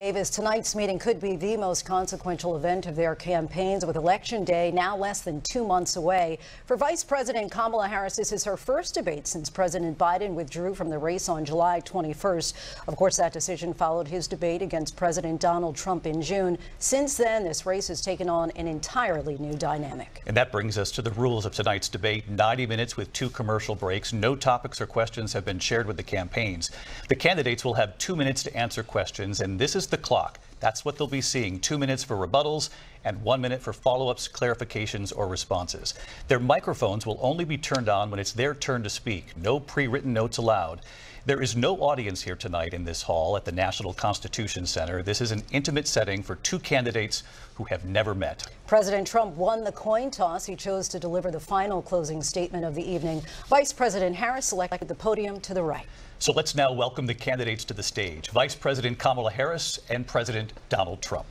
Davis, tonight's meeting could be the most consequential event of their campaigns, with Election Day now less than 2 months away. For Vice President Kamala Harris, this is her first debate since President Biden withdrew from the race on July 21st. Of course, that decision followed his debate against President Donald Trump in June. Since then, this race has taken on an entirely new dynamic. And that brings us to the rules of tonight's debate. 90 minutes with 2 commercial breaks. No topics or questions have been shared with the campaigns. The candidates will have 2 minutes to answer questions, and this is the clock. That's what they'll be seeing. 2 minutes for rebuttals and 1 minute for follow-ups, clarifications, or responses. Their microphones will only be turned on when it's their turn to speak. No pre-written notes allowed. There is no audience here tonight in this hall at the National Constitution Center. This is an intimate setting for 2 candidates who have never met. President Trump won the coin toss. He chose to deliver the final closing statement of the evening. Vice President Harris selected the podium to the right. So let's now welcome the candidates to the stage. Vice President Kamala Harris and President Donald Trump.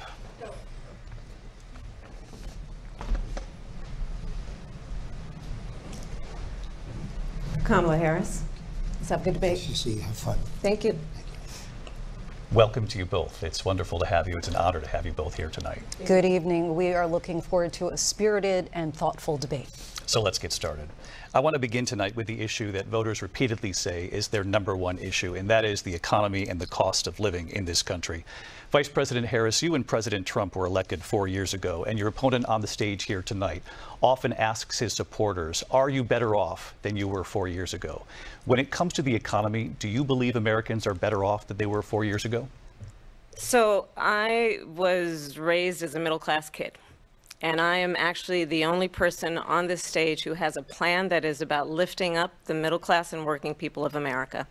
Kamala Harris. Let's have a good debate. Nice to see you. Have fun. Thank you. Welcome to you both. It's wonderful to have you. It's an honor to have you both here tonight. Good evening. We are looking forward to a spirited and thoughtful debate. So let's get started. I want to begin tonight with the issue that voters repeatedly say is their #1 issue, and that is the economy and the cost of living in this country. Vice President Harris, you and President Trump were elected 4 years ago, and your opponent on the stage here tonight often asks his supporters, are you better off than you were 4 years ago? When it comes to the economy, do you believe Americans are better off than they were 4 years ago? So I was raised as a middle-class kid. And I am actually the only person on this stage who has a plan that is about lifting up the middle class and working people of America.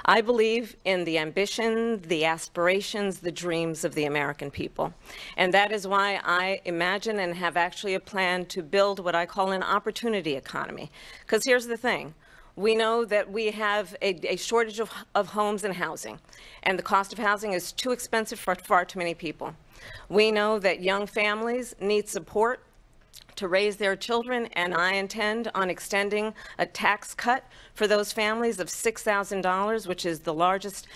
I believe in the ambition, the aspirations, the dreams of the American people. And that is why I imagine and have actually a plan to build what I call an opportunity economy. Because here's the thing. We know that we have a shortage of homes and housing, and the cost of housing is too expensive for far too many people. We know that young families need support to raise their children, and I intend on extending a tax cut for those families of $6,000, which is the largest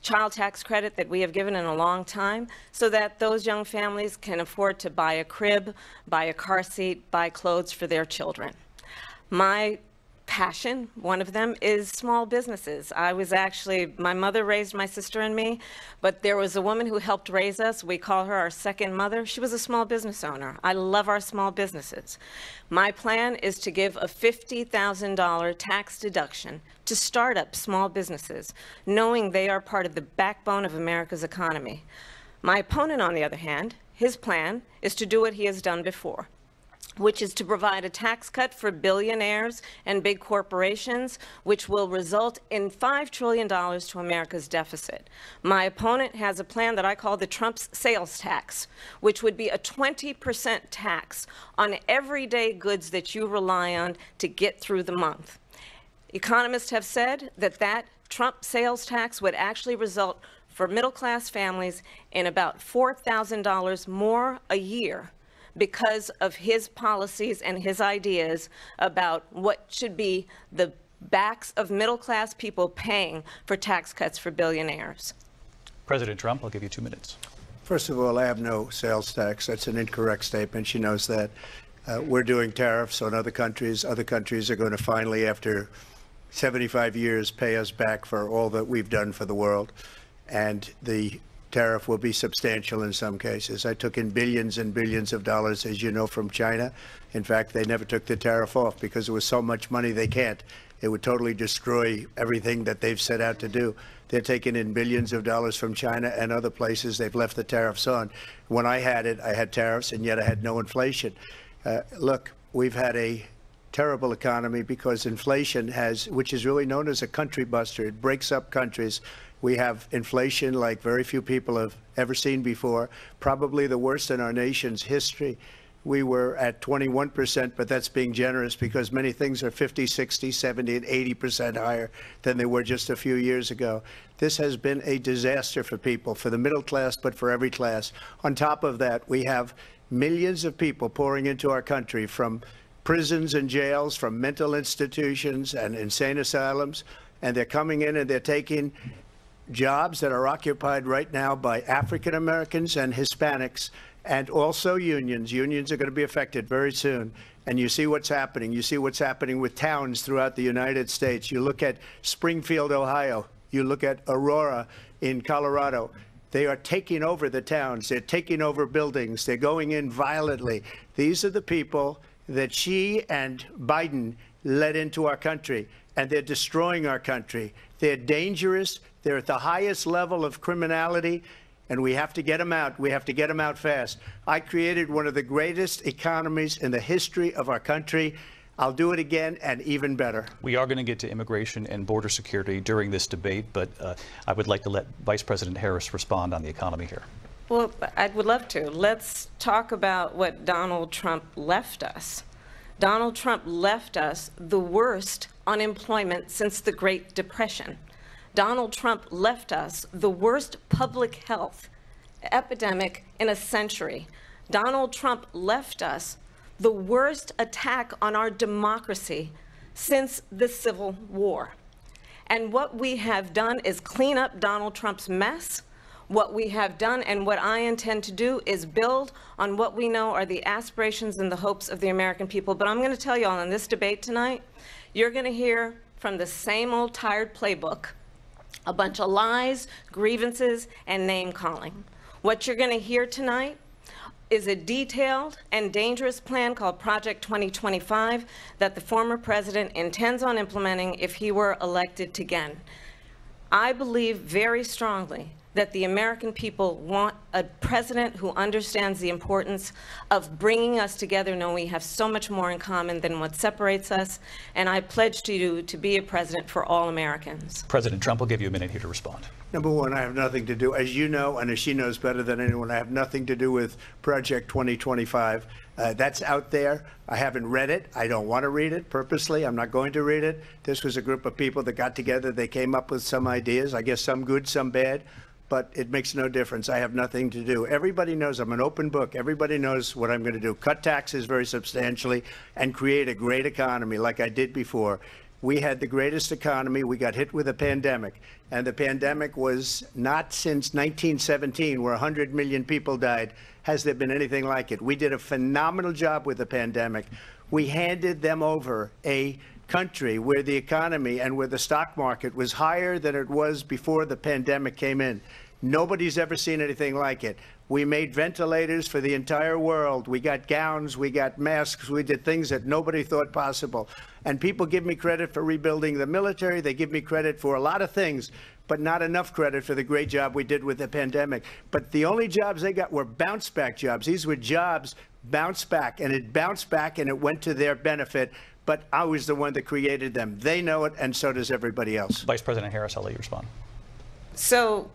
child tax credit that we have given in a long time, so that those young families can afford to buy a crib, buy a car seat, buy clothes for their children. My passion, one of them, is small businesses. My mother raised my sister and me, but there was a woman who helped raise us. We call her our second mother. She was a small business owner. I love our small businesses. My plan is to give a $50,000 tax deduction to start up small businesses, knowing they are part of the backbone of America's economy. My opponent, on the other hand, his plan is to do what he has done before, which is to provide a tax cut for billionaires and big corporations, which will result in $5 trillion to America's deficit. My opponent has a plan that I call the Trump's sales tax, which would be a 20% tax on everyday goods that you rely on to get through the month. Economists have said that Trump sales tax would actually result for middle-class families in about $4,000 more a year, because of his policies and his ideas about what should be the backs of middle-class people paying for tax cuts for billionaires. President Trump, I'll give you 2 minutes. First of all, I have no sales tax. That's an incorrect statement. She knows that. We're doing tariffs on other countries. Other countries are going to finally, after 75 years, pay us back for all that we've done for the world. And the tariff will be substantial in some cases. I took in billions and billions of dollars, as you know, from China. In fact, they never took the tariff off because there was so much money they can't. It would totally destroy everything that they've set out to do. They're taking in billions of dollars from China and other places. They've left the tariffs on. When I had it, I had tariffs, and yet I had no inflation. Look, we've had a terrible economy because inflation which is really known as a country buster. It breaks up countries. We have inflation like very few people have ever seen before, probably the worst in our nation's history. We were at 21%, but that's being generous because many things are 50, 60, 70, and 80% higher than they were just a few years ago. This has been a disaster for people, for the middle class, but for every class. On top of that, we have millions of people pouring into our country from prisons and jails, from mental institutions and insane asylums, and they're coming in and they're taking jobs that are occupied right now by African Americans and Hispanics, and also unions. Unions are going to be affected very soon. And you see what's happening. You see what's happening with towns throughout the United States. You look at Springfield, Ohio. You look at Aurora in Colorado. They are taking over the towns. They're taking over buildings. They're going in violently. These are the people that Xi and Biden led into our country, and they're destroying our country. They're dangerous. They're at the highest level of criminality, and we have to get them out. We have to get them out fast. I created one of the greatest economies in the history of our country. I'll do it again, and even better. We are going to get to immigration and border security during this debate, but I would like to let Vice President Harris respond on the economy here. Well, I would love to. Let's talk about what Donald Trump left us. Donald Trump left us the worst unemployment since the Great Depression. Donald Trump left us the worst public health epidemic in a century. Donald Trump left us the worst attack on our democracy since the Civil War. And what we have done is clean up Donald Trump's mess. What we have done and what I intend to do is build on what we know are the aspirations and the hopes of the American people. But I'm going to tell you all in this debate tonight, you're going to hear from the same old tired playbook, a bunch of lies, grievances, and name-calling. What you're going to hear tonight is a detailed and dangerous plan called Project 2025 that the former president intends on implementing if he were elected again. I believe very strongly that the American people want a president who understands the importance of bringing us together, knowing we have so much more in common than what separates us. And I pledge to you to be a president for all Americans. President Trump will give you a minute here to respond. Number one, I have nothing to do, as you know, and as she knows better than anyone, I have nothing to do with Project 2025. That's out there. I haven't read it. I don't want to read it purposely. I'm not going to read it. This was a group of people that got together. They came up with some ideas, I guess some good, some bad. But it makes no difference. I have nothing to do. Everybody knows I'm an open book. Everybody knows what I'm going to do. Cut taxes very substantially and create a great economy like I did before. We had the greatest economy. We got hit with a pandemic. And the pandemic was not since 1917, where 100 million people died, has there been anything like it. We did a phenomenal job with the pandemic. We handed them over a country where the economy and where the stock market was higher than it was before the pandemic came in. Nobody's ever seen anything like it. We made ventilators for the entire world. We got gowns, we got masks, we did things that nobody thought possible. And people give me credit for rebuilding the military. They give me credit for a lot of things, but not enough credit for the great job we did with the pandemic. But the only jobs they got were bounce back jobs. These were jobs bounce back, and it bounced back and it went to their benefit. But I was the one that created them. They know it, and so does everybody else. Vice President Harris, I'll let you respond. So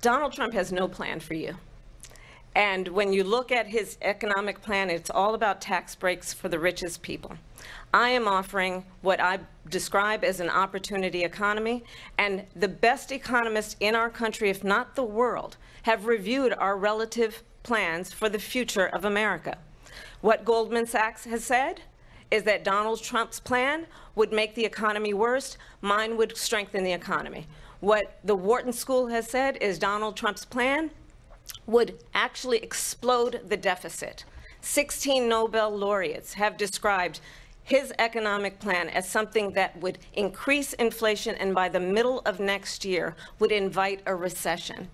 Donald Trump has no plan for you. And when you look at his economic plan, it's all about tax breaks for the richest people. I am offering what I describe as an opportunity economy, and the best economists in our country, if not the world, have reviewed our relative plans for the future of America. What Goldman Sachs has said is that Donald Trump's plan would make the economy worse. Mine would strengthen the economy. What the Wharton School has said is Donald Trump's plan would actually explode the deficit. 16 Nobel laureates have described his economic plan as something that would increase inflation and by the middle of next year would invite a recession.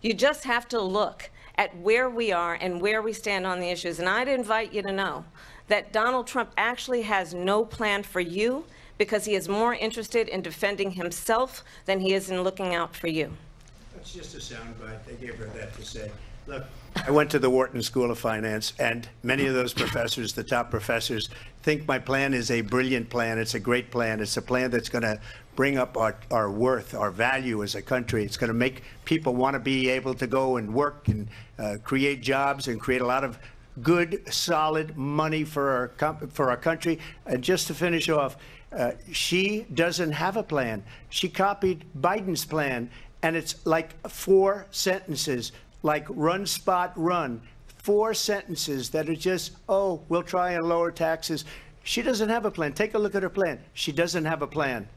You just have to look at where we are and where we stand on the issues. And I'd invite you to know that Donald Trump actually has no plan for you because he is more interested in defending himself than he is in looking out for you. That's just a soundbite. They gave her that to say. Look, I went to the Wharton School of Finance, and many of those professors, the top professors, think my plan is a brilliant plan. It's a great plan. It's a plan that's going to bring up our worth, our value as a country. It's going to make people want to be able to go and work and create jobs and create a lot of good, solid money for our country. And just to finish off, she doesn't have a plan. She copied Biden's plan, and it's like 4 sentences, like run, spot, run. 4 sentences that are just, oh, we'll try and lower taxes. She doesn't have a plan. Take a look at her plan. She doesn't have a plan.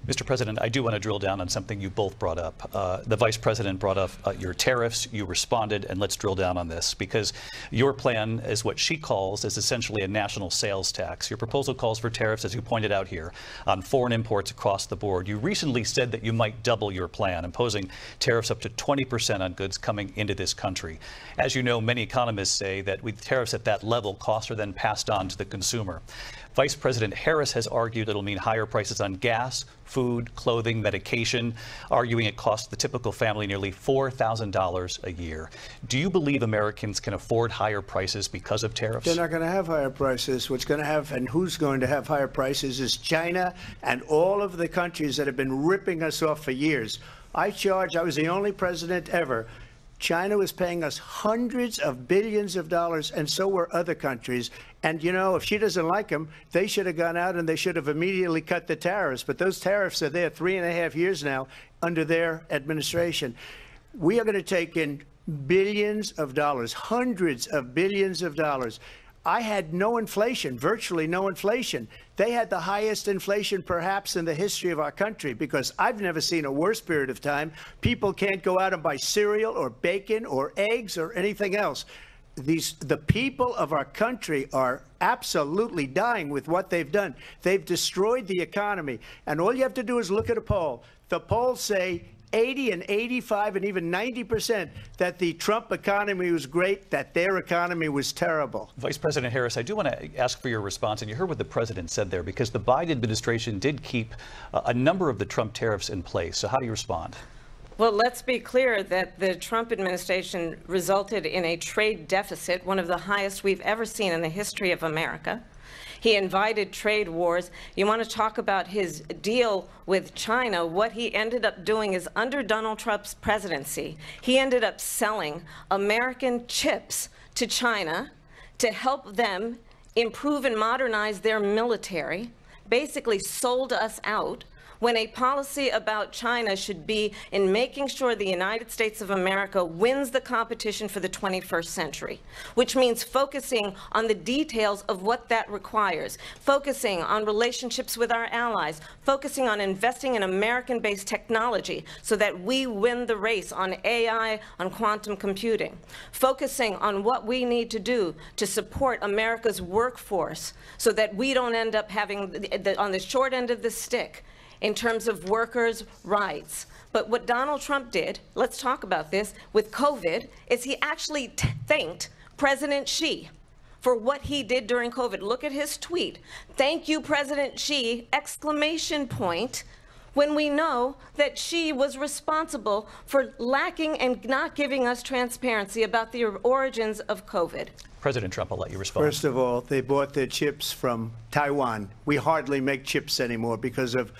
Mr. President, I do want to drill down on something you both brought up. The Vice President brought up your tariffs. You responded, and let's drill down on this because your plan is what she calls is essentially a national sales tax. Your proposal calls for tariffs, as you pointed out here, on foreign imports across the board. You recently said that you might double your plan, imposing tariffs up to 20% on goods coming into this country. As you know, many economists say that with tariffs at that level, costs are then passed on to the consumer. Vice President Harris has argued it'll mean higher prices on gas, food, clothing, medication, arguing it costs the typical family nearly $4,000 a year. Do you believe Americans can afford higher prices because of tariffs? They're not going to have higher prices. What's going to have and who's going to have higher prices is China and all of the countries that have been ripping us off for years. I was the only president ever. China was paying us hundreds of billions of dollars, and so were other countries. And, you know, if she doesn't like them, they should have gone out and they should have immediately cut the tariffs. But those tariffs are there 3.5 years now under their administration. We are going to take in billions of dollars, hundreds of billions of dollars. I had no inflation, virtually no inflation. They had the highest inflation perhaps in the history of our country because I've never seen a worse period of time. People can't go out and buy cereal or bacon or eggs or anything else. The people of our country are absolutely dying with what they've done. They've destroyed the economy. And all you have to do is look at a poll. The polls say 80 and 85 and even 90% that the Trump economy was great, that their economy was terrible. Vice President Harris, I do want to ask for your response, and you heard what the president said there, because the Biden administration did keep a number of the Trump tariffs in place. So how do you respond? Well, let's be clear that the Trump administration resulted in a trade deficit, one of the highest we've ever seen in the history of America. He invited trade wars. You want to talk about his deal with China? What he ended up doing is under Donald Trump's presidency, he ended up selling American chips to China to help them improve and modernize their military, basically sold us out, when a policy about China should be in making sure the United States of America wins the competition for the 21st century, which means focusing on the details of what that requires, focusing on relationships with our allies, focusing on investing in American-based technology so that we win the race on AI, on quantum computing, focusing on what we need to do to support America's workforce so that we don't end up having, on the short end of the stick, in terms of workers' rights. But what Donald Trump did, let's talk about this, with COVID, is he actually thanked President Xi for what he did during COVID. Look at his tweet. Thank you, President Xi, exclamation point, when we know that Xi was responsible for lacking and not giving us transparency about the origins of COVID. President Trump, I'll let you respond. First of all, they bought their chips from Taiwan. We hardly make chips anymore because of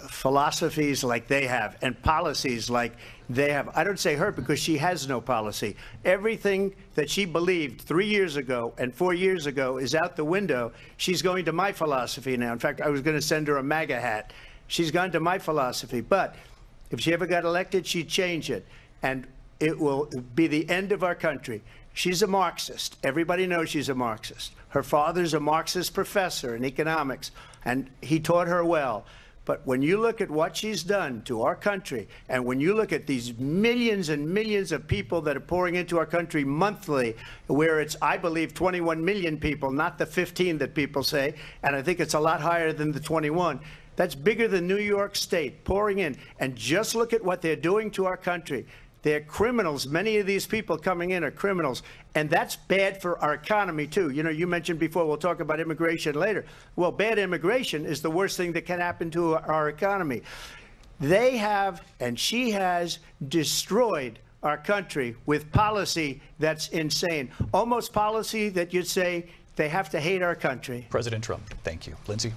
philosophies like they have and policies like they have. I don't say her because she has no policy. Everything that she believed 3 years ago and 4 years ago is out the window. She's going to my philosophy now. In fact, I was going to send her a MAGA hat. She's gone to my philosophy. But if she ever got elected, she'd change it. And it will be the end of our country. She's a Marxist. Everybody knows she's a Marxist. Her father's a Marxist professor in economics, and he taught her well. But when you look at what she's done to our country, and when you look at these millions and millions of people that are pouring into our country monthly, where it's, I believe, 21 million people, not the 15 that people say, and I think it's a lot higher than the 21. That's bigger than New York State pouring in. And just look at what they're doing to our country. They're criminals. Many of these people coming in are criminals. And that's bad for our economy, too. You know, you mentioned before, we'll talk about immigration later. Well, bad immigration is the worst thing that can happen to our economy. They have, and she has, destroyed our country with policy that's insane. Almost policy that you'd say they have to hate our country. President Trump, thank you. Lindsay?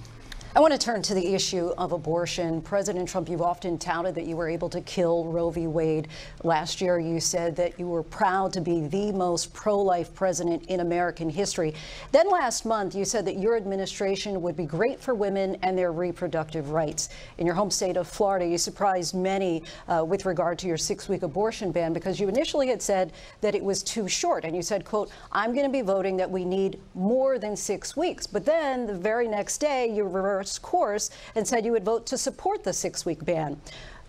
I want to turn to the issue of abortion. President Trump, you've often touted that you were able to kill Roe v. Wade. Last year, you said that you were proud to be the most pro-life president in American history. Then last month, you said that your administration would be great for women and their reproductive rights. In your home state of Florida, you surprised many with regard to your 6-week abortion ban because you initially had said that it was too short. And you said, quote, I'm going to be voting that we need more than 6 weeks. But then the very next day, you reversed reversed course and said you would vote to support the 6-week ban.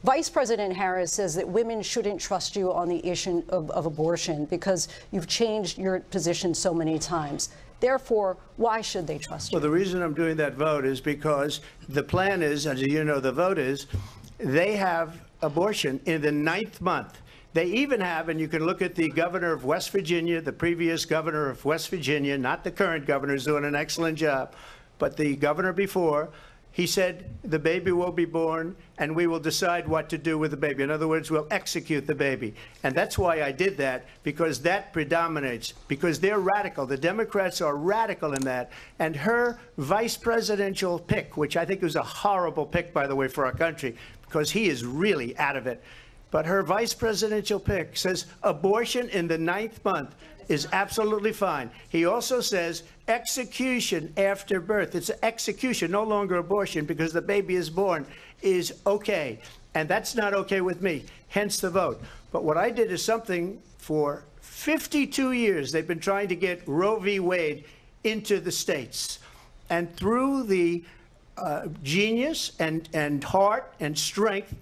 Vice President Harris says that women shouldn't trust you on the issue of abortion because you've changed your position so many times. Therefore, why should they trust you? Well, the reason I'm doing that vote is because the plan is, as you know, the vote is, they have abortion in the 9th month. They even have, and you can look at the governor of West Virginia, the previous governor of West Virginia, not the current governor, who's doing an excellent job, but the governor before, he said the baby will be born and we will decide what to do with the baby. In other words, we'll execute the baby. And that's why I did that, because that predominates, because they're radical. The Democrats are radical in that. And her vice presidential pick, which I think was a horrible pick, by the way, for our country, because he is really out of it. But her vice presidential pick says abortion in the 9th month is absolutely fine. He also says execution after birth. It's execution, no longer abortion, because the baby is born, is okay. And that's not okay with me, hence the vote. But what I did is something for 52 years. They've been trying to get Roe v. Wade into the states. And through the genius and heart and strength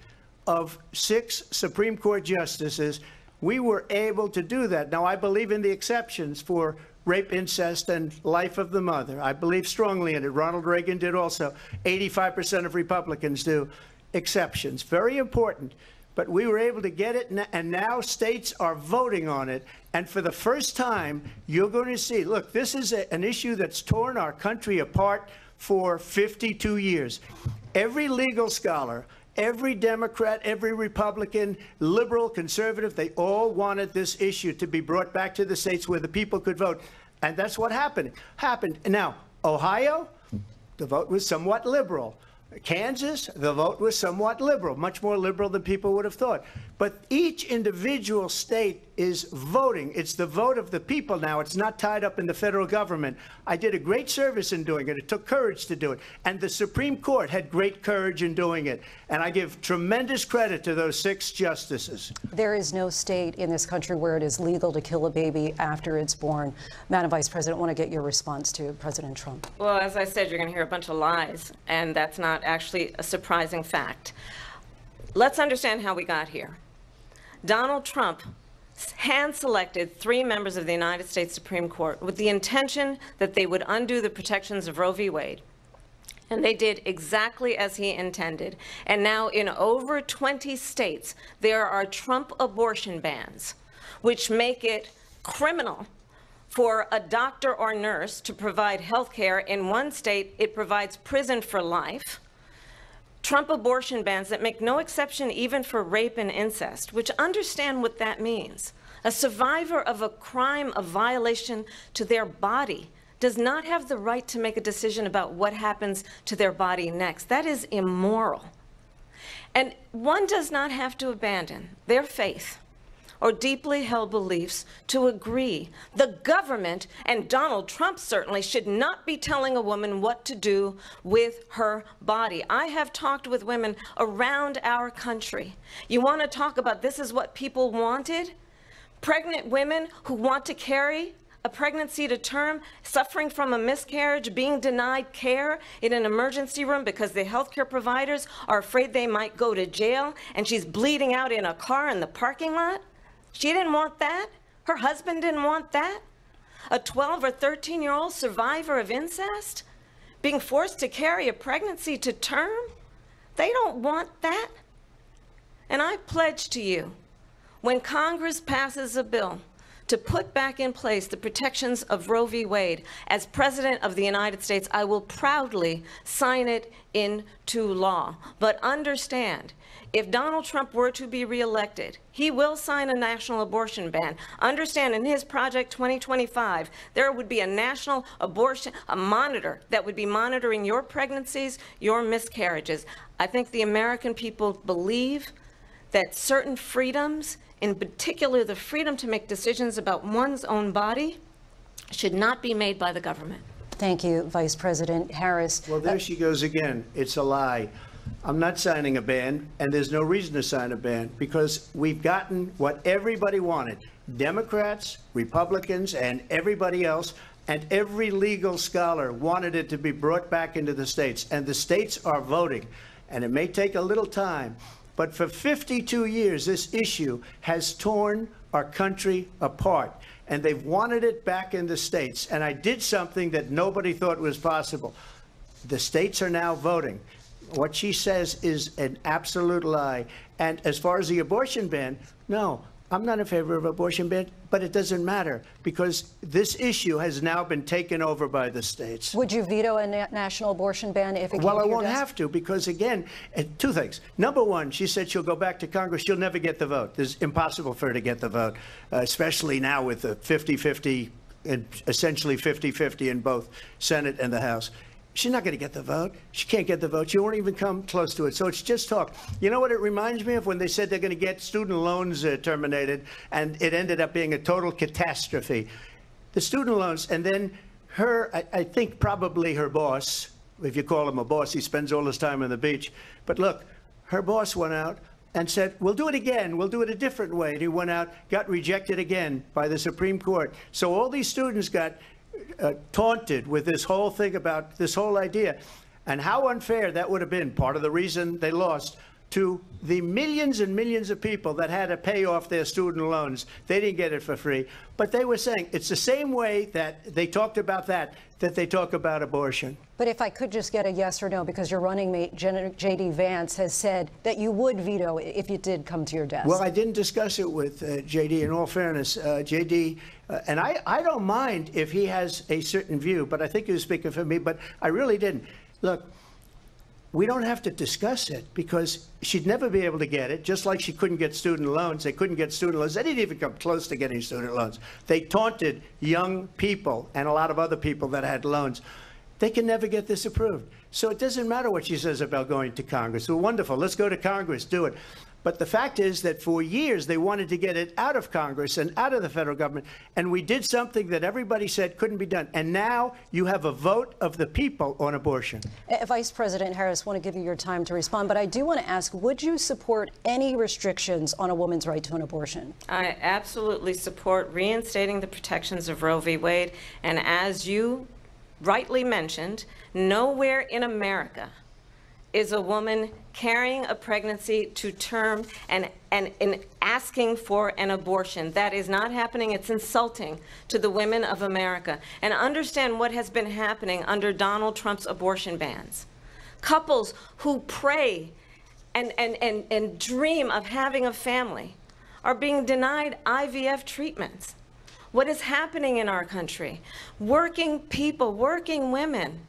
of 6 Supreme Court justices, we were able to do that. Now, I believe in the exceptions for rape, incest, and life of the mother. I believe strongly in it. Ronald Reagan did also. 85% of Republicans do. Exceptions. Very important. But we were able to get it, and now states are voting on it. And for the first time, you're going to see, look, this is an issue that's torn our country apart for 52 years. Every legal scholar, every Democrat, every Republican, liberal, conservative, they all wanted this issue to be brought back to the states where the people could vote. And that's what happened. Now, Ohio, the vote was somewhat liberal. Kansas, the vote was somewhat liberal, much more liberal than people would have thought. But each individual state is voting. It's the vote of the people now. It's not tied up in the federal government. I did a great service in doing it. It took courage to do it. And the Supreme Court had great courage in doing it. And I give tremendous credit to those 6 justices. There is no state in this country where it is legal to kill a baby after it's born. Madam Vice President, I want to get your response to President Trump. Well, as I said, you're going to hear a bunch of lies, and that's not actually a surprising fact. Let's understand how we got here. Donald Trump hand-selected 3 members of the United States Supreme Court with the intention that they would undo the protections of Roe v. Wade. And they did exactly as he intended. And now in over 20 states, there are Trump abortion bans, which make it criminal for a doctor or nurse to provide health care. In one state, it provides prison for life. Trump abortion bans that make no exception even for rape and incest, which understand what that means. A survivor of a crime of violation to their body does not have the right to make a decision about what happens to their body next. That is immoral. And one does not have to abandon their faith or deeply held beliefs to agree. The government, and Donald Trump certainly, should not be telling a woman what to do with her body. I have talked with women around our country. You want to talk about this is what people wanted? Pregnant women who want to carry a pregnancy to term, suffering from a miscarriage, being denied care in an emergency room because the healthcare providers are afraid they might go to jail, and she's bleeding out in a car in the parking lot. She didn't want that. Her husband didn't want that. A 12 or 13-year-old survivor of incest being forced to carry a pregnancy to term. They don't want that. And I pledge to you, when Congress passes a bill to put back in place the protections of Roe v. Wade, as President of the United States, I will proudly sign it into law. But understand, if Donald Trump were to be reelected, he will sign a national abortion ban. Understand, in his Project 2025, there would be a national abortion, a monitor that would be monitoring your pregnancies, your miscarriages. I think the American people believe that certain freedoms, in particular the freedom to make decisions about one's own body, should not be made by the government. Thank you, Vice President Harris. Well, there she goes again. It's a lie. I'm not signing a ban, and there's no reason to sign a ban, because we've gotten what everybody wanted. Democrats, Republicans, and everybody else and every legal scholar wanted it to be brought back into the states, and the states are voting. And it may take a little time, but for 52 years, this issue has torn our country apart, and they've wanted it back in the states. And I did something that nobody thought was possible. The states are now voting. What she says is an absolute lie. And as far as the abortion ban, no, I'm not in favor of abortion ban, but it doesn't matter because this issue has now been taken over by the states. Would you veto a national abortion ban if it came Well, to I your won't desk? have to because, again, two things. Number one, she said she'll go back to Congress. She'll never get the vote. It's impossible for her to get the vote, especially now with the 50-50, and essentially 50-50 in both Senate and the House. She's not going to get the vote. She can't get the vote. She won't even come close to it. So it's just talk. You know what it reminds me of? When they said they're going to get student loans terminated, and it ended up being a total catastrophe. The student loans, and then her, I think probably her boss, if you call him a boss, he spends all his time on the beach. But look, her boss went out and said, we'll do it again. We'll do it a different way. And he went out, got rejected again by the Supreme Court. So all these students got taunted with this whole thing about this whole idea, and how unfair that would have been. Part of the reason they lost to the millions and millions of people that had to pay off their student loans. They didn't get it for free, but they were saying it's the same way that they talked about that they talk about abortion. But if I could just get a yes or no, because your running mate, J.D. Vance, has said that you would veto it if it did come to your desk. Well, I didn't discuss it with J.D. In all fairness, J.D., and I don't mind if he has a certain view, but I think he was speaking for me, but I really didn't. Look, we don't have to discuss it because she'd never be able to get it, just like she couldn't get student loans. They couldn't get student loans. They didn't even come close to getting student loans. They taunted young people and a lot of other people that had loans. They can never get this approved. So it doesn't matter what she says about going to Congress. Well, wonderful. Let's go to Congress. Do it. But the fact is that for years they wanted to get it out of Congress and out of the federal government, and we did something that everybody said couldn't be done. And now you have a vote of the people on abortion. Vice President Harris, I want to give you your time to respond, but I do want to ask, would you support any restrictions on a woman's right to an abortion? I absolutely support reinstating the protections of Roe v. Wade, and as you rightly mentioned, nowhere in America is a woman carrying a pregnancy to term and asking for an abortion. That is not happening. It's insulting to the women of America. And understand what has been happening under Donald Trump's abortion bans. Couples who pray and dream of having a family are being denied IVF treatments. What is happening in our country? Working people, working women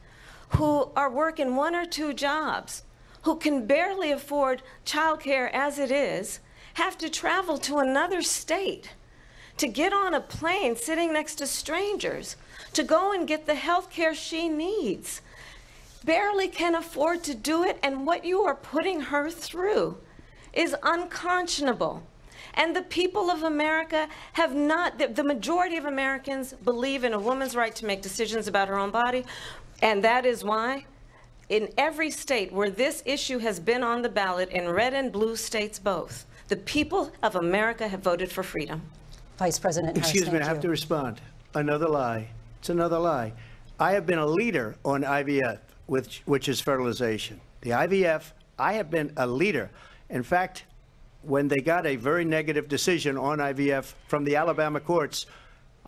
who are working 1 or 2 jobs, who can barely afford childcare as it is, have to travel to another state to get on a plane sitting next to strangers to go and get the health care she needs. Barely can afford to do it, and what you are putting her through is unconscionable. And the people of America have not, the majority of Americans believe in a woman's right to make decisions about her own body. And that is why in every state where this issue has been on the ballot, in red and blue states both, the people of America have voted for freedom. Vice President Harris, Excuse me, I have to respond. Another lie. It's another lie. I have been a leader on IVF, which is fertilization. The IVF, I have been a leader. In fact, when they got a very negative decision on IVF from the Alabama courts,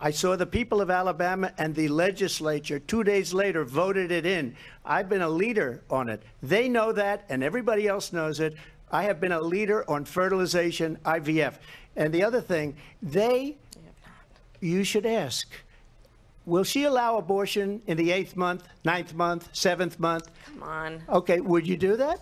I saw the people of Alabama and the legislature 2 days later voted it in. I've been a leader on it. They know that, and everybody else knows it. I have been a leader on fertilization, IVF. And the other thing, you should ask, will she allow abortion in the 8th month, 9th month, 7th month? Come on. Okay, would you do that?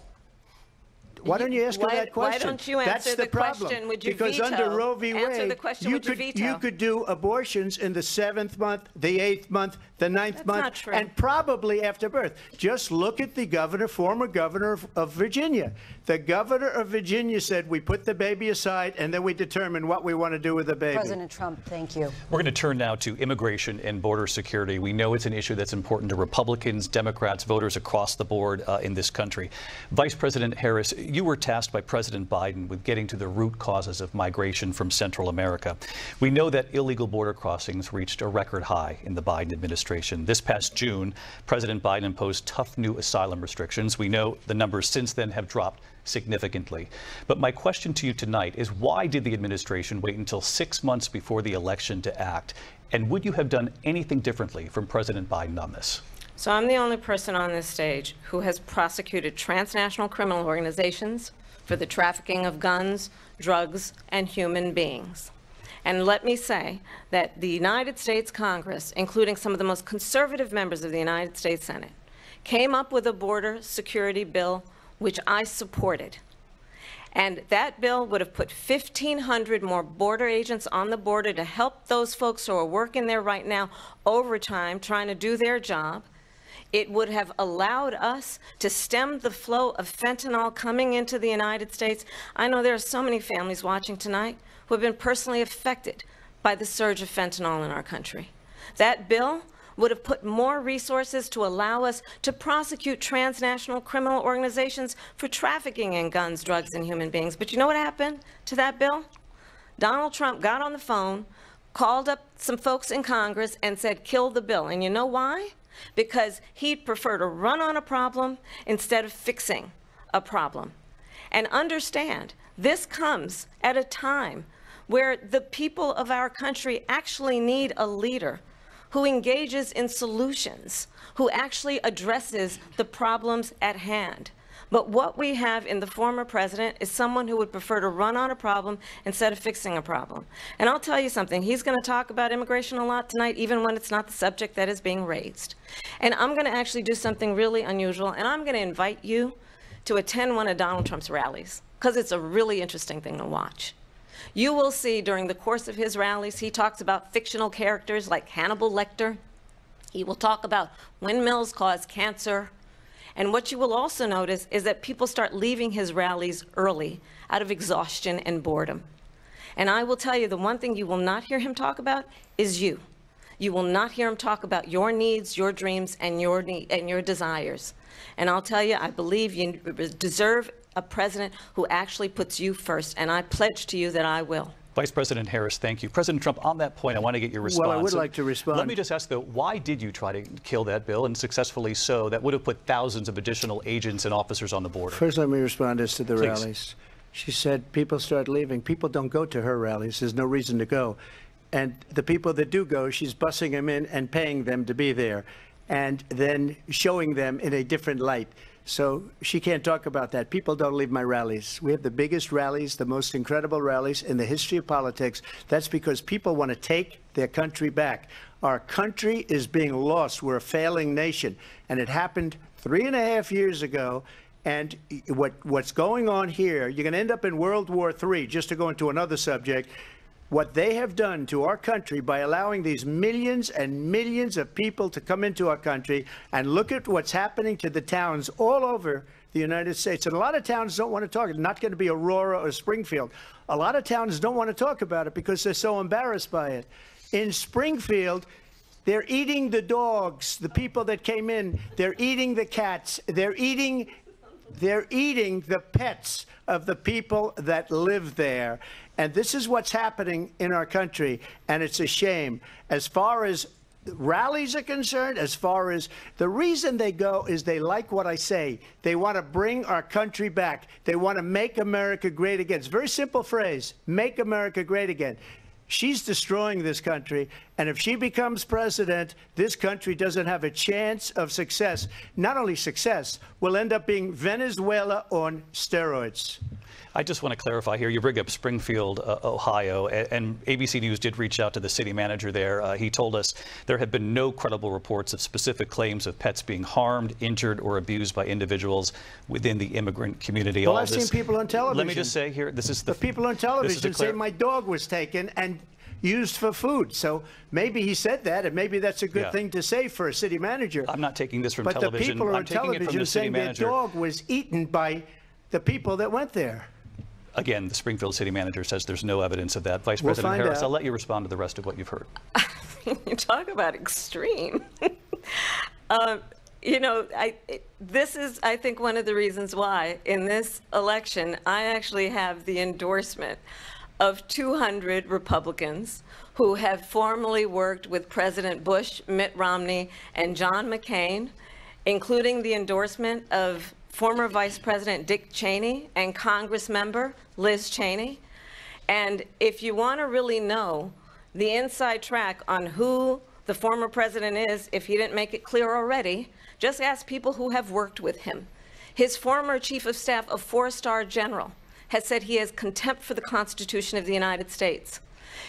Why don't you ask her that question? Why don't you answer the question? Would you because veto? Under Roe v. Answer Wade, the question, would you veto? you could do abortions in the 7th month, the 8th month, the 9th month, not true. and probably after birth. Just look at the governor, former governor of Virginia. The governor of Virginia said we put the baby aside and then we determine what we want to do with the baby. President Trump, thank you. We're going to turn now to immigration and border security. We know it's an issue that's important to Republicans, Democrats, voters across the board in this country. Vice President Harris, you were tasked by President Biden with getting to the root causes of migration from Central America. We know that illegal border crossings reached a record high in the Biden administration. This past June, President Biden imposed tough new asylum restrictions. We know the numbers since then have dropped significantly. But my question to you tonight is, why did the administration wait until 6 months before the election to act? And would you have done anything differently from President Biden on this? So I'm the only person on this stage who has prosecuted transnational criminal organizations for the trafficking of guns, drugs, and human beings. And let me say that the United States Congress, including some of the most conservative members of the United States Senate, came up with a border security bill which I supported. And that bill would have put 1,500 more border agents on the border to help those folks who are working there right now overtime trying to do their job. It would have allowed us to stem the flow of fentanyl coming into the United States. I know there are so many families watching tonight who have been personally affected by the surge of fentanyl in our country. That bill would have put more resources to allow us to prosecute transnational criminal organizations for trafficking in guns, drugs, and human beings. But you know what happened to that bill? Donald Trump got on the phone, called up some folks in Congress, and said, kill the bill. And you know why? Because he'd prefer to run on a problem instead of fixing a problem. And understand, this comes at a time where the people of our country actually need a leader who engages in solutions, who actually addresses the problems at hand. But what we have in the former president is someone who would prefer to run on a problem instead of fixing a problem. And I'll tell you something, he's going to talk about immigration a lot tonight, even when it's not the subject that is being raised. And I'm going to actually do something really unusual, and I'm going to invite you to attend one of Donald Trump's rallies, because it's a really interesting thing to watch. You will see during the course of his rallies, he talks about fictional characters like Hannibal Lecter. He will talk about windmills cause cancer. And what you will also notice is that people start leaving his rallies early out of exhaustion and boredom. And I will tell you, the one thing you will not hear him talk about is you. You will not hear him talk about your needs, your dreams, and your desires. And I'll tell you, I believe you deserve a president who actually puts you first, and I pledge to you that I will. Vice President Harris, thank you. President Trump, on that point, I want to get your response. Well, I would like to respond. Let me just ask, though, why did you try to kill that bill, and successfully so, that would have put thousands of additional agents and officers on the border? First, let me respond as to the Please. rallies. She said people start leaving. People don't go to her rallies. There's no reason to go. And the people that do go, she's bussing them in and paying them to be there, and then showing them in a different light. So she can't talk about that. People don't leave my rallies. We have the biggest rallies, the most incredible rallies in the history of politics. That's because people want to take their country back. Our country is being lost. We're a failing nation. And it happened 3.5 years ago. And what's going on here, you're going to end up in World War III, just to go into another subject. What they have done to our country by allowing these millions and millions of people to come into our country, and look at what's happening to the towns all over the United States. And a lot of towns don't want to talk. It's not going to be Aurora or Springfield. A lot of towns don't want to talk about it because they're so embarrassed by it. In Springfield, they're eating the dogs, the people that came in. They're eating the cats. They're eating the pets of the people that live there. And this is what's happening in our country, and it's a shame. As far as rallies are concerned, as far as the reason they go is they like what I say. They want to bring our country back. They want to make America great again. It's a very simple phrase, make America great again. She's destroying this country, and if she becomes president, this country doesn't have a chance of success. Not only success, we'll end up being Venezuela on steroids. I just want to clarify here. You bring up Springfield, Ohio, and ABC News did reach out to the city manager there. He told us there have been no credible reports of specific claims of pets being harmed, injured, or abused by individuals within the immigrant community. Well, I've seen people on television. Let me just say here, this is the people on television say my dog was taken and used for food. So maybe he said that, and maybe that's a good thing to say for a city manager. I'm not taking this from television. But the people on television saying their dog was eaten by the people that went there. Again, the Springfield city manager says there's no evidence of that. Vice President Harris, I'll let you respond to the rest of what you've heard. You talk about extreme. You know, this is, I think, one of the reasons why in this election, I actually have the endorsement of 200 Republicans who have formerly worked with President Bush, Mitt Romney, and John McCain, including the endorsement of former Vice President Dick Cheney and Congress member Liz Cheney. And if you want to really know the inside track on who the former president is, if he didn't make it clear already, just ask people who have worked with him. His former chief of staff, a 4-star general, has said he has contempt for the Constitution of the United States.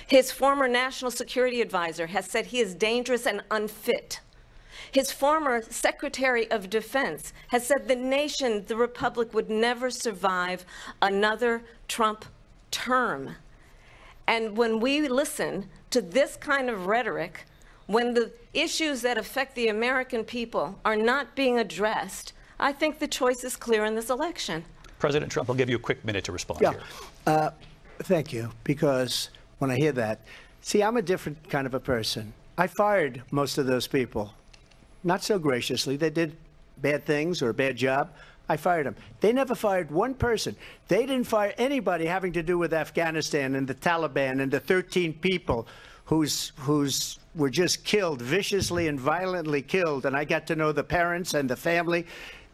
His former national security advisor has said he is dangerous and unfit. His former Secretary of Defense has said the nation, the republic, would never survive another Trump term. And when we listen to this kind of rhetoric, when the issues that affect the American people are not being addressed, I think the choice is clear in this election. President Trump, I'll give you a quick minute to respond here. Thank you, because when I hear that, see, I'm a different kind of a person. I fired most of those people. Not so graciously. They did bad things or a bad job. I fired them. They never fired one person. They didn't fire anybody having to do with Afghanistan and the Taliban and the 13 people who's were just killed, viciously and violently killed. And I got to know the parents and the family.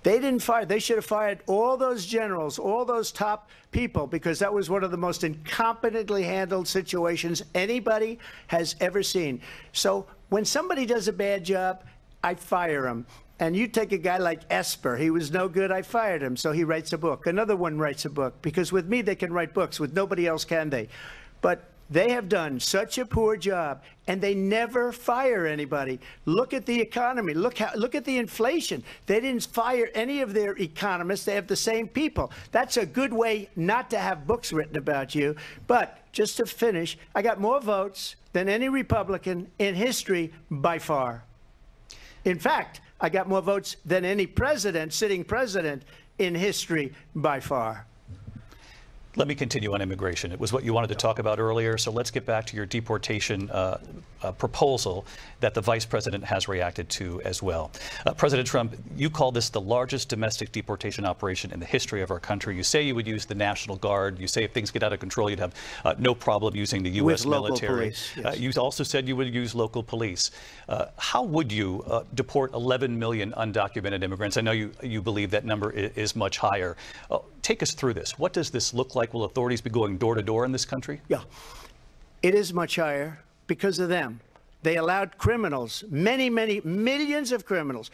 They didn't fire. They should have fired all those generals, all those top people, because that was one of the most incompetently handled situations anybody has ever seen. So when somebody does a bad job, I fire him. And you take a guy like Esper, he was no good, I fired him, so he writes a book. Another one writes a book, because with me they can write books, with nobody else can they. But they have done such a poor job, and they never fire anybody. Look at the economy. Look at the inflation. They didn't fire any of their economists. They have the same people. That's a good way not to have books written about you. But just to finish, I got more votes than any Republican in history by far. In fact, I got more votes than any president, sitting president, in history by far. Let me continue on immigration. It was what you wanted to talk about earlier, so let's get back to your deportation proposal that the vice president has reacted to as well. President Trump, you call this the largest domestic deportation operation in the history of our country. You say you would use the National Guard. You say if things get out of control, you'd have no problem using the U.S. military. Police, yes. You also said you would use local police. How would you deport 11 million undocumented immigrants? I know you believe that number is much higher. Take us through this. What does this look like? Will authorities be going door to door in this country? Yeah, it is much higher because of them. They allowed criminals, many millions of criminals.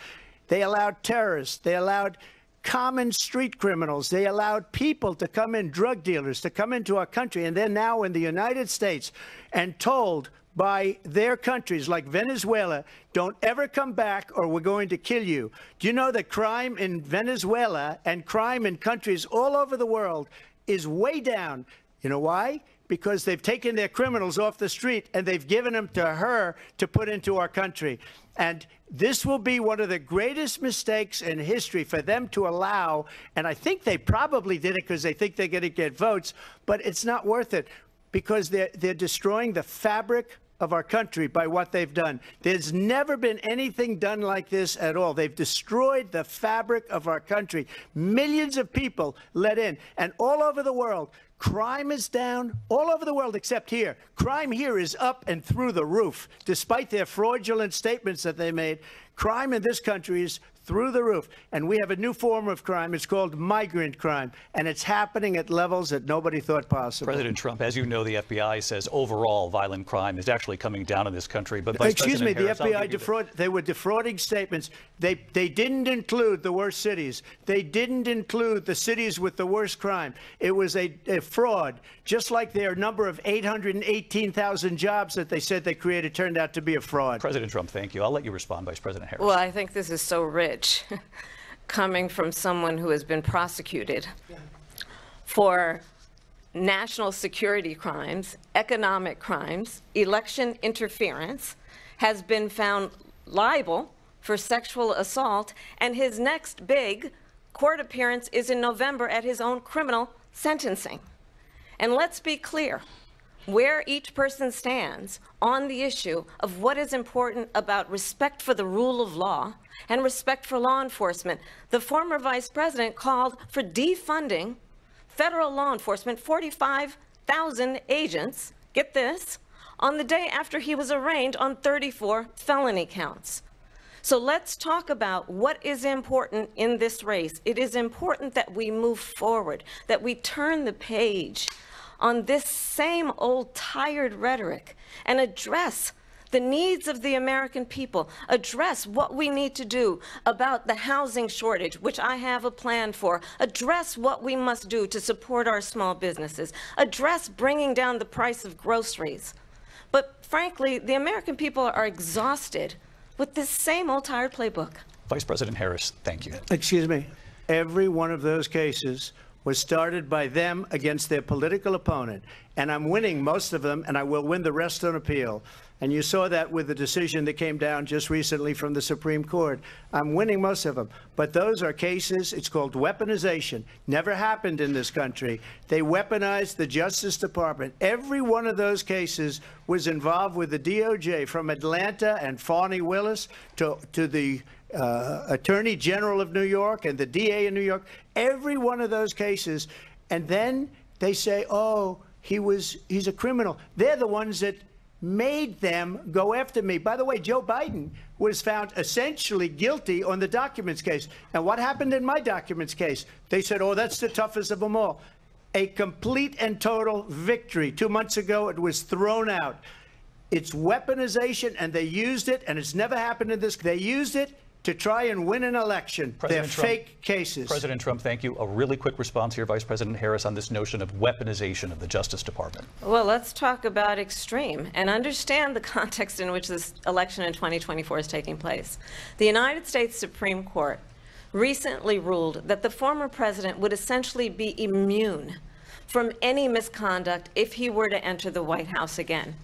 They allowed terrorists. They allowed common street criminals. They allowed people to come in, drug dealers, to come into our country. And they're now in the United States and told by their countries like Venezuela, don't ever come back or we're going to kill you. Do you know that crime in Venezuela and crime in countries all over the world is way down? You know why? Because they've taken their criminals off the street and they've given them to her to put into our country. And this will be one of the greatest mistakes in history for them to allow. And I think they probably did it because they think they're going to get votes, but it's not worth it because they're destroying the fabric of our country by what they've done. There's never been anything done like this at all. They've destroyed the fabric of our country. Millions of people let in, and all over the world, crime is down all over the world except here. Crime here is up and through the roof. Despite their fraudulent statements that they made, crime in this country is through the roof. And we have a new form of crime. It's called migrant crime. And it's happening at levels that nobody thought possible. President Trump, as you know, the FBI says overall violent crime is actually coming down in this country. But Excuse me, the FBI they were defrauding statements. They didn't include the worst cities. They didn't include the cities with the worst crime. It was a fraud. Just like their number of 818,000 jobs that they said they created turned out to be a fraud. President Trump, thank you. I'll let you respond, Vice President Harris. Well, I think this is so rich coming from someone who has been prosecuted for national security crimes, economic crimes, election interference, has been found liable for sexual assault, and his next big court appearance is in November at his own criminal sentencing. And let's be clear, where each person stands on the issue of what is important about respect for the rule of law and respect for law enforcement. The former vice president called for defunding federal law enforcement, 45,000 agents, get this, on the day after he was arraigned on 34 felony counts. So let's talk about what is important in this race. It is important that we move forward, that we turn the page on this same old tired rhetoric and address the needs of the American people, address what we need to do about the housing shortage, which I have a plan for, address what we must do to support our small businesses, address bringing down the price of groceries. But frankly, the American people are exhausted with this same old tired playbook. Vice President Harris, thank you. Excuse me. Every one of those cases was started by them against their political opponent. And I'm winning most of them, and I will win the rest on appeal. And you saw that with the decision that came down just recently from the Supreme Court. I'm winning most of them. But those are cases, it's called weaponization. Never happened in this country. They weaponized the Justice Department. Every one of those cases was involved with the DOJ, from Atlanta and Fani Willis to the Attorney General of New York and the DA in New York. Every one of those cases. And then they say, oh, he's a criminal. They're the ones that made them go after me. By the way, Joe Biden was found essentially guilty on the documents case. And what happened in my documents case? They said, oh, that's the toughest of them all. A complete and total victory. 2 months ago, it was thrown out. It's weaponization, and they used it, and it's never happened in this. They used it to try and win an election. They're fake cases. President Trump, thank you. A really quick response here, Vice President Harris, on this notion of weaponization of the Justice Department. Well, let's talk about extreme and understand the context in which this election in 2024 is taking place. The United States Supreme Court recently ruled that the former president would essentially be immune from any misconduct if he were to enter the White House again.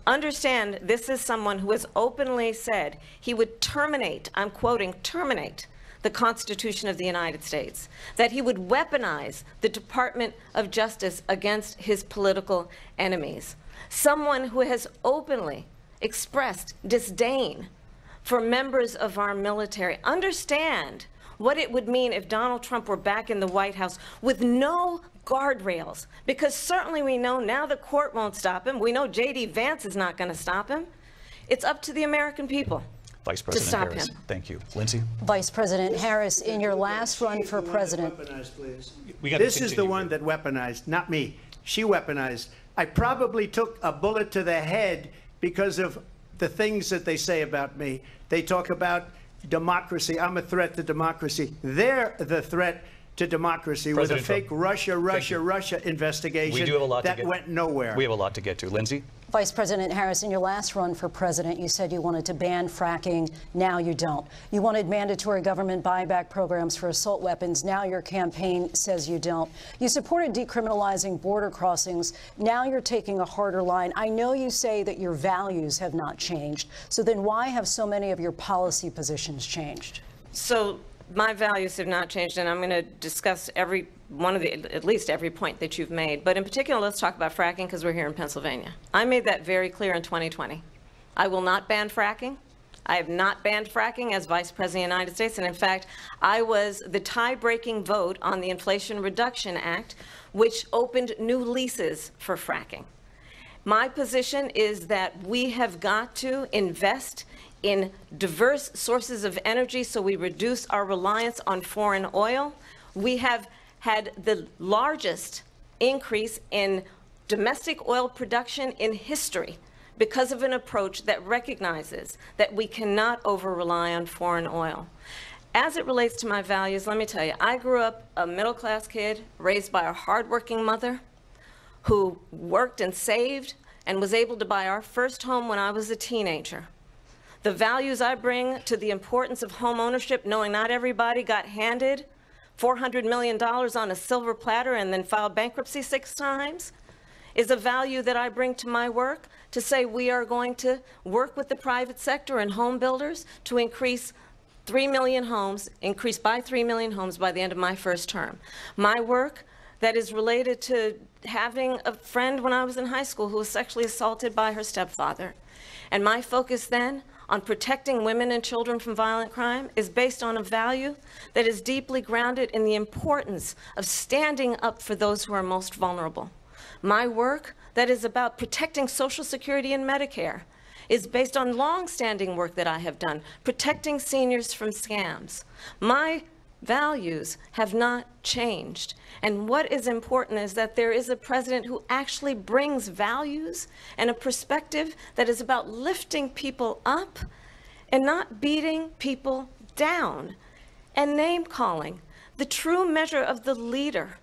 Understand, this is someone who has openly said he would terminate, I'm quoting, terminate the Constitution of the United States, that he would weaponize the Department of Justice against his political enemies. Someone who has openly expressed disdain for members of our military. Understand what it would mean if Donald Trump were back in the White House with no guardrails, because certainly we know now the court won't stop him. We know J.D. Vance is not going to stop him. It's up to the American people Vice President to stop Harris, him. Thank you. Lindsay? Vice President Harris, in your last run for president. This is the one that weaponized, not me. She weaponized. I probably took a bullet to the head because of the things that they say about me. They talk about democracy. I'm a threat to democracy. They're the threat to democracy with a fake Russia investigation we do have a lot that went nowhere. We have a lot to get to. Lindsay? Vice President Harris, in your last run for president, you said you wanted to ban fracking. Now you don't. You wanted mandatory government buyback programs for assault weapons. Now your campaign says you don't. You supported decriminalizing border crossings. Now you're taking a harder line. I know you say that your values have not changed. So then why have so many of your policy positions changed? So my values have not changed, and I'm going to discuss every one of at least every point that you've made. But in particular, let's talk about fracking, because we're here in Pennsylvania. I made that very clear in 2020. I will not ban fracking. I have not banned fracking as Vice President of the United States. And in fact, I was the tie-breaking vote on the Inflation Reduction Act, which opened new leases for fracking. My position is that we have got to invest in diverse sources of energy so we reduce our reliance on foreign oil. We have had the largest increase in domestic oil production in history because of an approach that recognizes that we cannot over-rely on foreign oil. As it relates to my values, let me tell you, I grew up a middle-class kid raised by a hardworking mother who worked and saved and was able to buy our first home when I was a teenager. The values I bring to the importance of home ownership, knowing not everybody got handed $400 million on a silver platter and then filed bankruptcy 6 times, is a value that I bring to my work to say we are going to work with the private sector and home builders to increase 3 million homes, increase by 3 million homes by the end of my first term. My work that is related to having a friend when I was in high school who was sexually assaulted by her stepfather. And my focus then on protecting women and children from violent crime is based on a value that is deeply grounded in the importance of standing up for those who are most vulnerable. My work that is about protecting Social Security and Medicare is based on long-standing work that I have done, protecting seniors from scams. My values have not changed. And what is important is that there is a president who actually brings values and a perspective that is about lifting people up and not beating people down. And name-calling. The true measure of the leader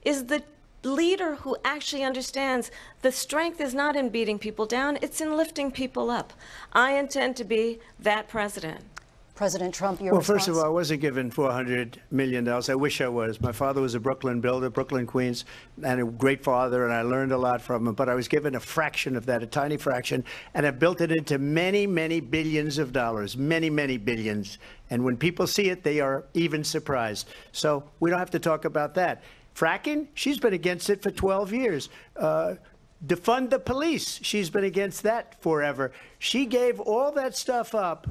is the leader who actually understands the strength is not in beating people down, it's in lifting people up. I intend to be that president. President Trump, your response? First of all, I wasn't given $400 million. I wish I was. My father was a Brooklyn builder, Brooklyn, Queens, and a great father, and I learned a lot from him. But I was given a fraction of that, a tiny fraction, and I built it into many, many billions of dollars, many, many billions. And when people see it, they are even surprised. So we don't have to talk about that. Fracking, she's been against it for 12 years. Defund the police, she's been against that forever. She gave all that stuff up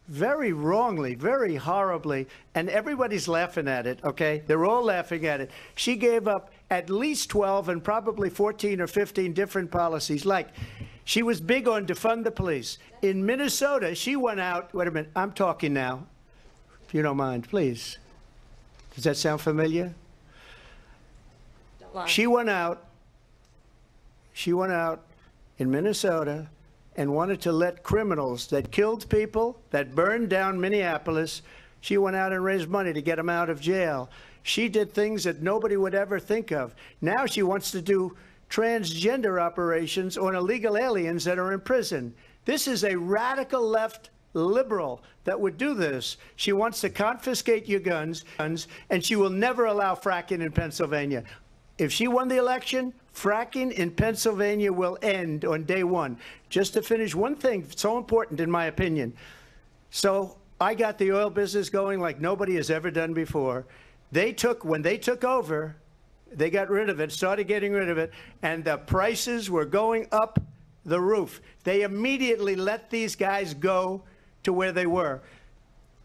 very wrongly, very horribly, and everybody's laughing at it, okay? They're all laughing at it. She gave up at least 12 and probably 14 or 15 different policies. Like, she was big on defund the police. In Minnesota, she went out, wait a minute, I'm talking now, if you don't mind, please. Does that sound familiar? She went out in Minnesota and wanted to let criminals that killed people, that burned down Minneapolis, she went out and raised money to get them out of jail. She did things that nobody would ever think of. Now she wants to do transgender operations on illegal aliens that are in prison. This is a radical left liberal that would do this. She wants to confiscate your guns, and she will never allow fracking in Pennsylvania. If she won the election, fracking in Pennsylvania will end on day one. Just to finish one thing, so important in my opinion. So I got the oil business going like nobody has ever done before. When they took over, they got rid of it, started getting rid of it, and the prices were going up the roof. They immediately let these guys go to where they were.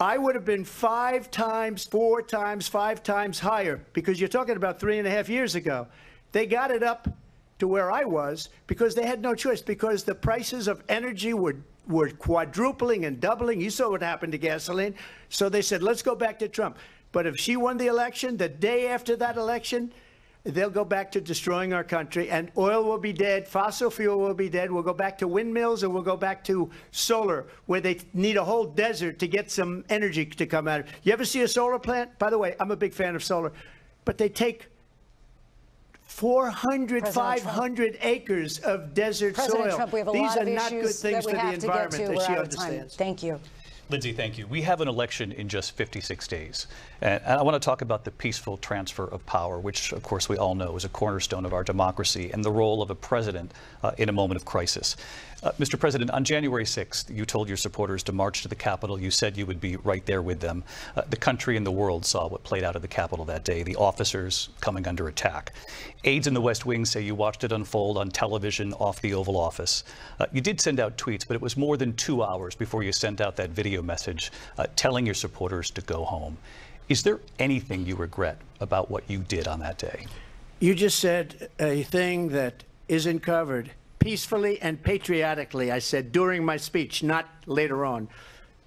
I would have been 5 times, 4 times, 5 times higher, because you're talking about 3.5 years ago. They got it up to where I was because they had no choice, because the prices of energy were quadrupling and doubling. You saw what happened to gasoline. So they said, let's go back to Trump. But if she won the election, the day after that election, they'll go back to destroying our country, and oil will be dead, fossil fuel will be dead, we'll go back to windmills, and we'll go back to solar, where they need a whole desert to get some energy to come out. You ever see a solar plant? By the way, I'm a big fan of solar, but they take 400, 500 acres of desert President soil. Trump, we have a These lot are of not good issues things that for we the have to get to. environment that We're she out of time. understands. Thank you. Lindsay, thank you. We have an election in just 56 days. And I want to talk about the peaceful transfer of power, which, of course, we all know is a cornerstone of our democracy, and the role of a president in a moment of crisis. Mr. President, on January 6th, you told your supporters to march to the Capitol. You said you would be right there with them. The country and the world saw what played out at the Capitol that day, the officers coming under attack. Aides in the West Wing say you watched it unfold on television off the Oval Office. You did send out tweets, but it was more than 2 hours before you sent out that video message telling your supporters to go home. Is there anything you regret about what you did on that day? You just said a thing that isn't covered. Peacefully and patriotically, I said during my speech, not later on.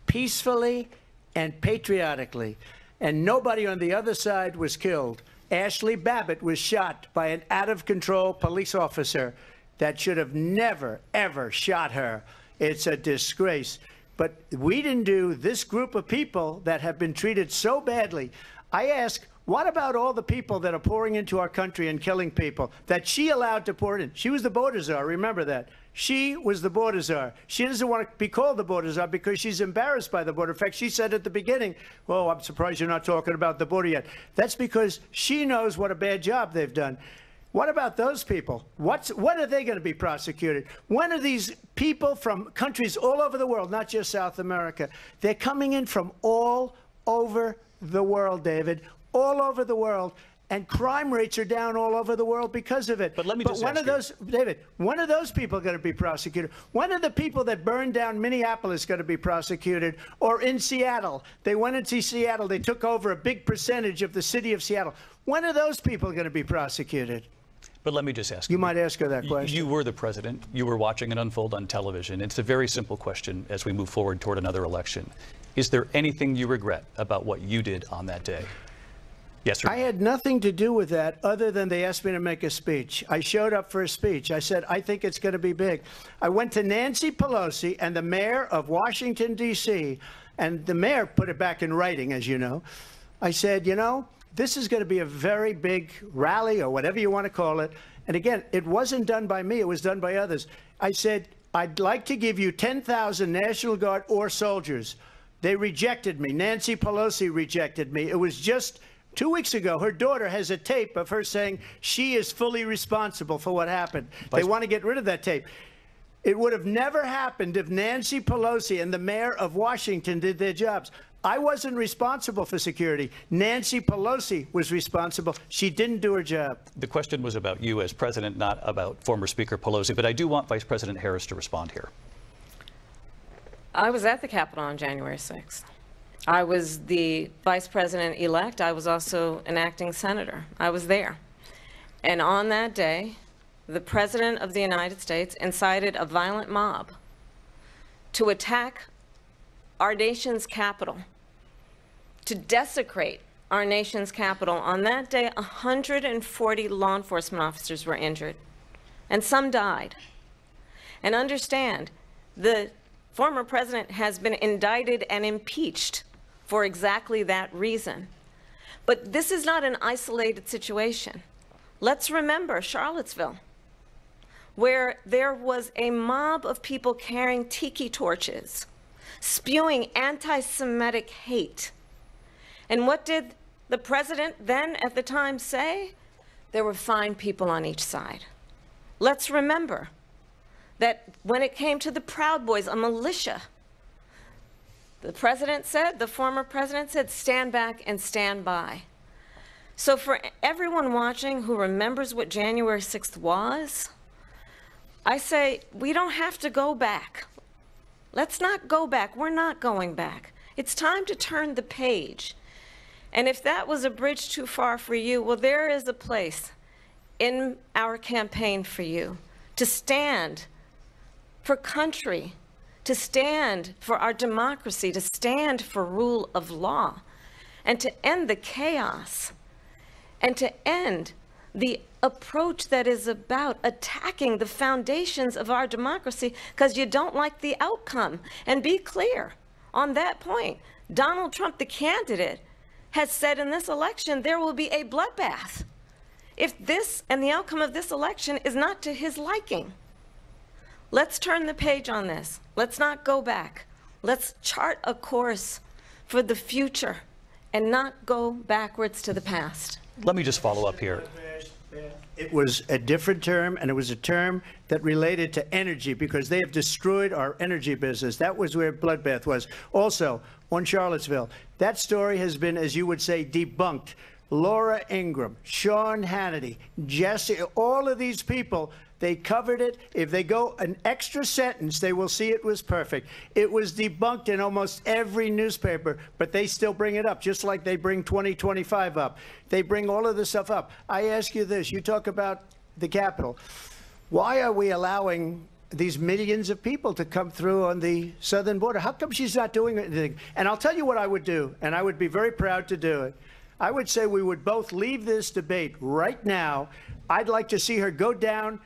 Peacefully and patriotically. And nobody on the other side was killed. Ashley Babbitt was shot by an out-of-control police officer that should have never, ever shot her. It's a disgrace. But we didn't do this group of people that have been treated so badly. I ask, what about all the people that are pouring into our country and killing people that she allowed to pour in? She was the border czar, remember that. She was the border czar. She doesn't want to be called the border czar because she's embarrassed by the border. In fact, she said at the beginning, oh, I'm surprised you're not talking about the border yet. That's because she knows what a bad job they've done. What about those people? When are they going to be prosecuted? When are these people from countries all over the world, not just South America? They're coming in from all over the world, David, all over the world. and crime rates are down all over the world because of it. But let me just one of those, David, one of those people are going to be prosecuted. One of the people that burned down Minneapolis is going to be prosecuted. Or in Seattle, they went into Seattle, they took over a big percentage of the city of Seattle. One of those people are going to be prosecuted. But let me just ask you. You might ask her that question. You were the president. You were watching it unfold on television. It's a very simple question as we move forward toward another election. Is there anything you regret about what you did on that day? Yes, sir. I had nothing to do with that other than they asked me to make a speech. I showed up for a speech. I said, I think it's going to be big. I went to Nancy Pelosi and the mayor of Washington, D.C., and the mayor put it back in writing, as you know. I said, you know, this is going to be a very big rally or whatever you want to call it. And again, it wasn't done by me. It was done by others. I said, I'd like to give you 10,000 National Guard or soldiers. They rejected me. Nancy Pelosi rejected me. It was just 2 weeks ago. Her daughter has a tape of her saying she is fully responsible for what happened. They want to get rid of that tape. It would have never happened if Nancy Pelosi and the mayor of Washington did their jobs. I wasn't responsible for security. Nancy Pelosi was responsible. She didn't do her job. The question was about you as president, not about former Speaker Pelosi. But I do want Vice President Harris to respond here. I was at the Capitol on January 6th. I was the vice president-elect. I was also an acting senator. I was there. And on that day, the President of the United States incited a violent mob to attack our nation's capital, to desecrate our nation's capital. On that day, 140 law enforcement officers were injured, and some died. And understand, the former president has been indicted and impeached for exactly that reason. But this is not an isolated situation. Let's remember Charlottesville, where there was a mob of people carrying tiki torches, spewing anti-Semitic hate. And what did the president then at the time say? There were fine people on each side. Let's remember that when it came to the Proud Boys, a militia, the president said, the former president said, stand back and stand by. So for everyone watching who remembers what January 6th was, I say, we don't have to go back. Let's not go back. We're not going back. It's time to turn the page. And if that was a bridge too far for you, well, there is a place in our campaign for you to stand for country, to stand for our democracy, to stand for rule of law, and to end the chaos, and to end the approach that is about attacking the foundations of our democracy because you don't like the outcome. And be clear on that point. Donald Trump, the candidate, has said in this election there will be a bloodbath if this and the outcome of this election is not to his liking. Let's turn the page on this. Let's not go back. Let's chart a course for the future and not go backwards to the past. Let me just follow up here. It was a different term, and it was a term that related to energy because they have destroyed our energy business. That was where bloodbath was. Also, on Charlottesville, that story has been, as you would say, debunked. Laura Ingraham, Sean Hannity, Jesse, all of these people, they covered it. If they go an extra sentence, they will see it was perfect. It was debunked in almost every newspaper, but they still bring it up, just like they bring 2025 up. They bring all of this stuff up. I ask you this. You talk about the Capitol. Why are we allowing these millions of people to come through on the southern border? How come she's not doing anything? And I'll tell you what I would do, and I would be very proud to do it. I would say we would both leave this debate right now. I'd like to see her go down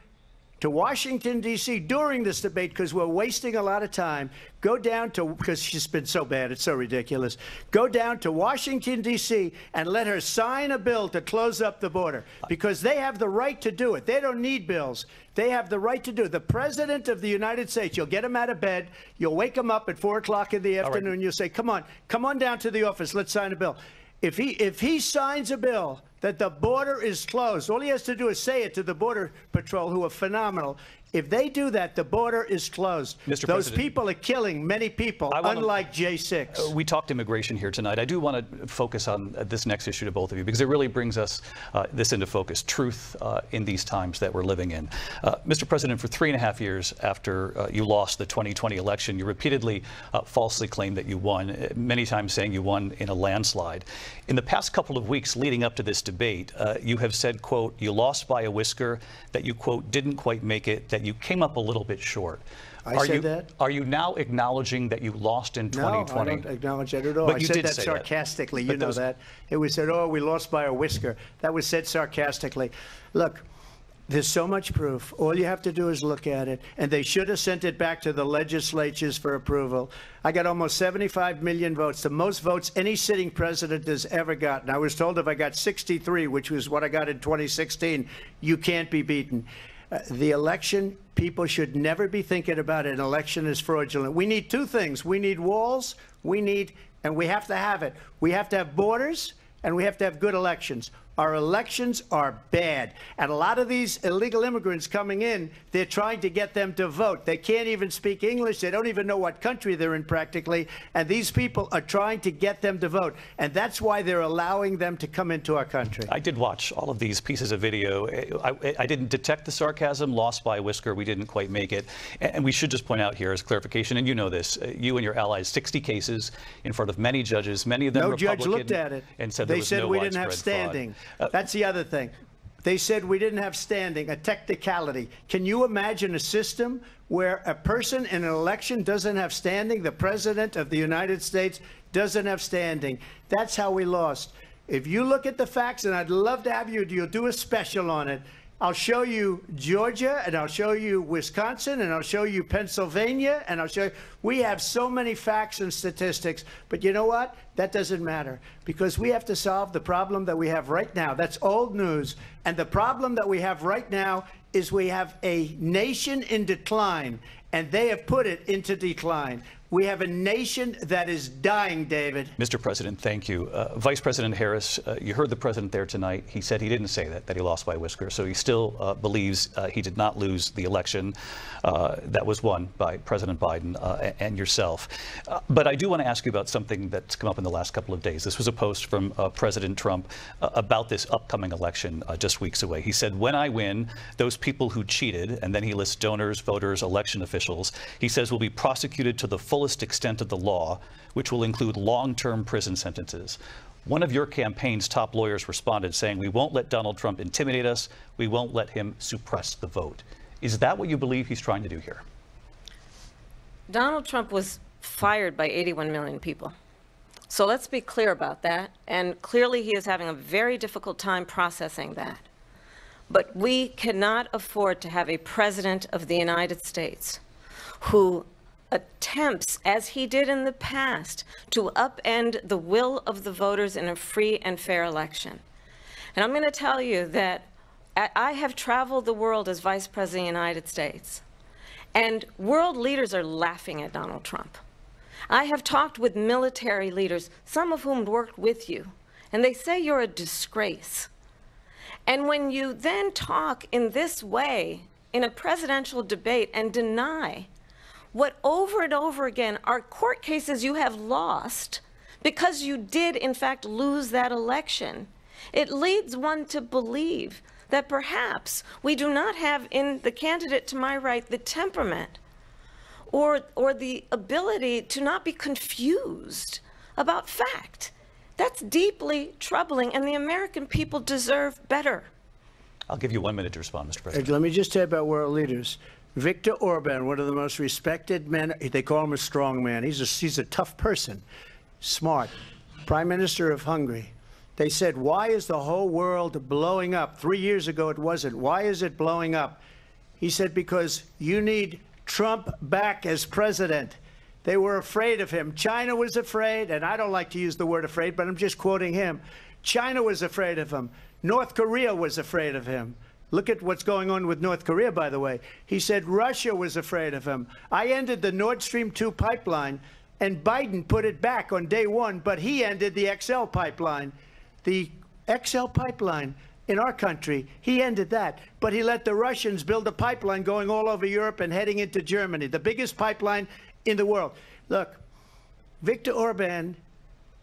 to Washington, D.C. during this debate because we're wasting a lot of time. Go down to, because she's been so bad, it's so ridiculous. Go down to Washington, D.C. and let her sign a bill to close up the border because they have the right to do it. They don't need bills. They have the right to do it. The President of the United States, you'll get him out of bed. You'll wake him up at 4 o'clock in the afternoon. Right. You'll say, come on down to the office. Let's sign a bill. If he signs a bill that the border is closed, all he has to do is say it to the Border Patrol, who are phenomenal. If they do that, the border is closed. Mr. Those President, people are killing many people, unlike J6. We talked immigration here tonight. I do want to focus on this next issue to both of you, because it really brings us this into focus, truth in these times that we're living in. Mr. President, for 3.5 years after you lost the 2020 election, you repeatedly falsely claimed that you won, many times saying you won in a landslide. In the past couple of weeks leading up to this debate, you have said, quote, you lost by a whisker, that you, quote, didn't quite make it, that you came up a little bit short. I said that? Are you now acknowledging that you lost in 2020? No, I don't acknowledge that at all. But I you said did that say sarcastically. That. You know that. It was said, oh, we lost by a whisker. That was said sarcastically. Look, there's so much proof. All you have to do is look at it. And they should have sent it back to the legislatures for approval. I got almost 75 million votes, the most votes any sitting president has ever gotten. I was told if I got 63, which was what I got in 2016, you can't be beaten. The election, people should never be thinking about an election as fraudulent. We need two things. We need walls, and we have to have it. We have to have borders, and we have to have good elections. Our elections are bad. And a lot of these illegal immigrants coming in, they're trying to get them to vote. They can't even speak English. They don't even know what country they're in practically. And these people are trying to get them to vote. And that's why they're allowing them to come into our country. I did watch all of these pieces of video. I didn't detect the sarcasm, lost by a whisker. We didn't quite make it. And we should just point out here as clarification, and you know this, you and your allies, 60 cases in front of many judges, many of them Republican. No judge looked at it. And said they there was said no we didn't have widespread standing. fraud. That's the other thing. They said we didn't have standing, a technicality. Can you imagine a system where a person in an election doesn't have standing? The president of the United States doesn't have standing. That's how we lost. If you look at the facts, and I'd love to have you'll do a special on it. I'll show you Georgia, and I'll show you Wisconsin, and I'll show you Pennsylvania, and I'll show you. We have so many facts and statistics, but you know what? That doesn't matter, because we have to solve the problem that we have right now. That's old news. And the problem that we have right now is we have a nation in decline, and they have put it into decline. We have a nation that is dying, David. Mr. President, thank you. Vice President Harris, you heard the president there tonight. He said he didn't say that he lost by a whisker. So he still believes he did not lose the election that was won by President Biden and yourself. But I do want to ask you about something that's come up in the last couple of days. This was a post from President Trump about this upcoming election just weeks away. He said, when I win, those people who cheated, and then he lists donors, voters, election officials, he says will be prosecuted to the fullest extent of the law, which will include long-term prison sentences. One of your campaign's top lawyers responded saying, we won't let Donald Trump intimidate us. We won't let him suppress the vote. Is that what you believe he's trying to do here? Donald Trump was fired by 81 million people. So let's be clear about that. And clearly he is having a very difficult time processing that. But we cannot afford to have a president of the United States who attempts, as he did in the past, to upend the will of the voters in a free and fair election. And I'm going to tell you that I have traveled the world as Vice President of the United States, and world leaders are laughing at Donald Trump. I have talked with military leaders, some of whom worked with you, and they say you're a disgrace. And when you then talk in this way in a presidential debate and deny what over and over again are court cases you have lost because you did in fact lose that election, it leads one to believe that perhaps we do not have in the candidate to my right the temperament or the ability to not be confused about fact. That's deeply troubling, and the American people deserve better. I'll give you 1 minute to respond, Mr. President. Let me just tell you about world leaders. Viktor Orban, one of the most respected men, they call him a strong man. He's a tough person, smart. Prime Minister of Hungary. They said, why is the whole world blowing up? 3 years ago it wasn't. Why is it blowing up? He said, because you need Trump back as president. They were afraid of him. China was afraid, and I don't like to use the word afraid, but I'm just quoting him. China was afraid of him. North Korea was afraid of him. Look at what's going on with North Korea, by the way. He said Russia was afraid of him. I ended the Nord Stream 2 pipeline, and Biden put it back on day one, but he ended the XL pipeline. The XL pipeline, in our country. He ended that. But he let the Russians build a pipeline going all over Europe and heading into Germany, the biggest pipeline in the world. Look, Viktor Orban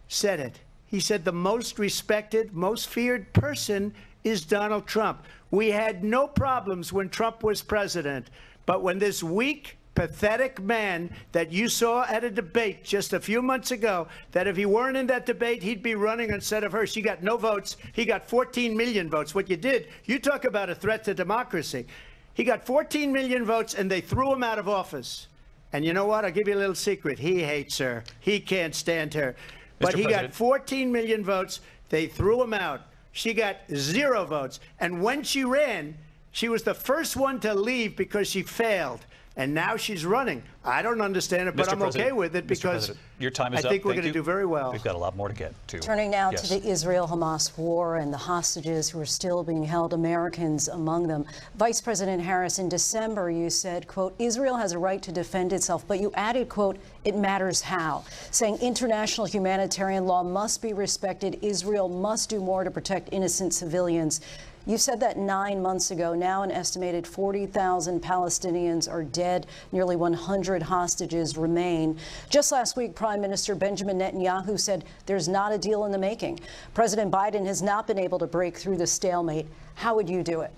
said it. He said the most respected, most feared person is Donald Trump. We had no problems when Trump was president, but when this weak, pathetic man that you saw at a debate just a few months ago, that if he weren't in that debate, he'd be running instead of her. She got no votes. He got 14 million votes. What you did, you talk about a threat to democracy. He got 14 million votes, and they threw him out of office. And you know what? I'll give you a little secret. He hates her. He can't stand her. But he got 14 million votes. They threw him out. She got 0 votes. And when she ran, she was the first one to leave because she failed. And now she's running. I don't understand it, but I'm okay with it because your time is I think up. we're going to do very well. We've got a lot more to get to. Turning now to the Israel-Hamas war and the hostages who are still being held, Americans among them. Vice President Harris, in December, you said, quote, Israel has a right to defend itself, but you added, quote, it matters how, saying international humanitarian law must be respected. Israel must do more to protect innocent civilians. You said that 9 months ago. Now an estimated 40,000 Palestinians are dead. Nearly 100 hostages remain. Just last week, Prime Minister Benjamin Netanyahu said there's not a deal in the making. President Biden has not been able to break through the stalemate. How would you do it?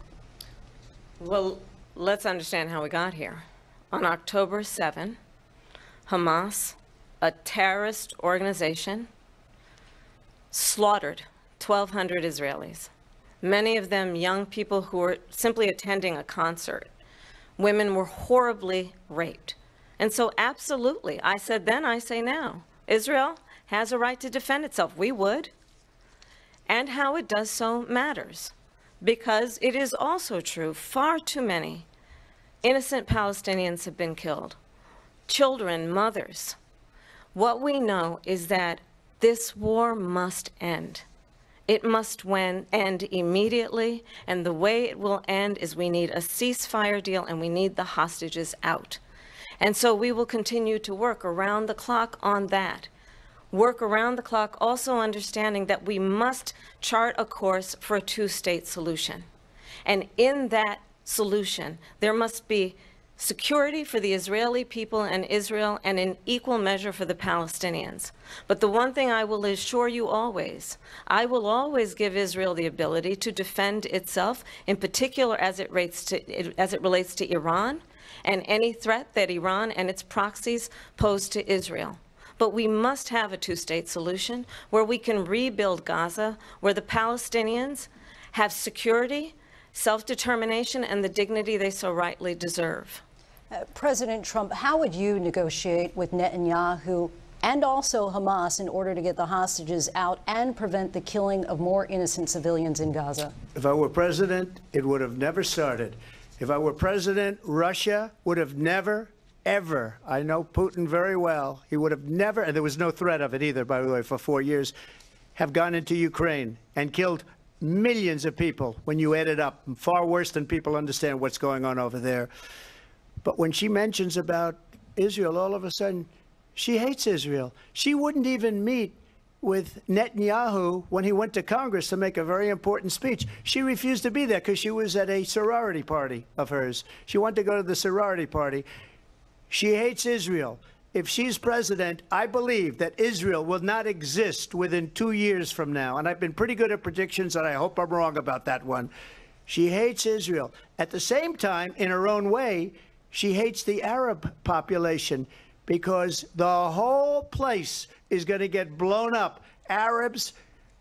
Well, let's understand how we got here. On October 7, Hamas, a terrorist organization, slaughtered 1,200 Israelis. Many of them young people who were simply attending a concert. Women were horribly raped. And so absolutely, I said then, I say now, Israel has a right to defend itself. We would. And how it does so matters. Because it is also true, far too many innocent Palestinians have been killed. Children, mothers. What we know is that this war must end. It must end immediately, and the way it will end is we need a ceasefire deal and we need the hostages out. And so we will continue to work around the clock on that. Work around the clock, also understanding that we must chart a course for a two-state solution. And in that solution, there must be security for the Israeli people and Israel, and in equal measure for the Palestinians. But the one thing I will assure you always, I will always give Israel the ability to defend itself, in particular as it relates to Iran and any threat that Iran and its proxies pose to Israel. But we must have a two-state solution where we can rebuild Gaza, where the Palestinians have security, self-determination, and the dignity they so rightly deserve. President Trump, how would you negotiate with Netanyahu and also Hamas in order to get the hostages out and prevent the killing of more innocent civilians in Gaza? If I were president, it would have never started. If I were president, Russia would have never, ever, I know Putin very well, he would have never, and there was no threat of it either, by the way, for 4 years, have gone into Ukraine and killed millions of people when you add it up, far worse than people understand what's going on over there. But when she mentions about Israel, all of a sudden, she hates Israel. She wouldn't even meet with Netanyahu when he went to Congress to make a very important speech. She refused to be there because she was at a sorority party of hers. She wanted to go to the sorority party. She hates Israel. If she's president, I believe that Israel will not exist within 2 years from now. And I've been pretty good at predictions, and I hope I'm wrong about that one. She hates Israel. At the same time, in her own way, she hates the Arab population because the whole place is going to get blown up. Arabs,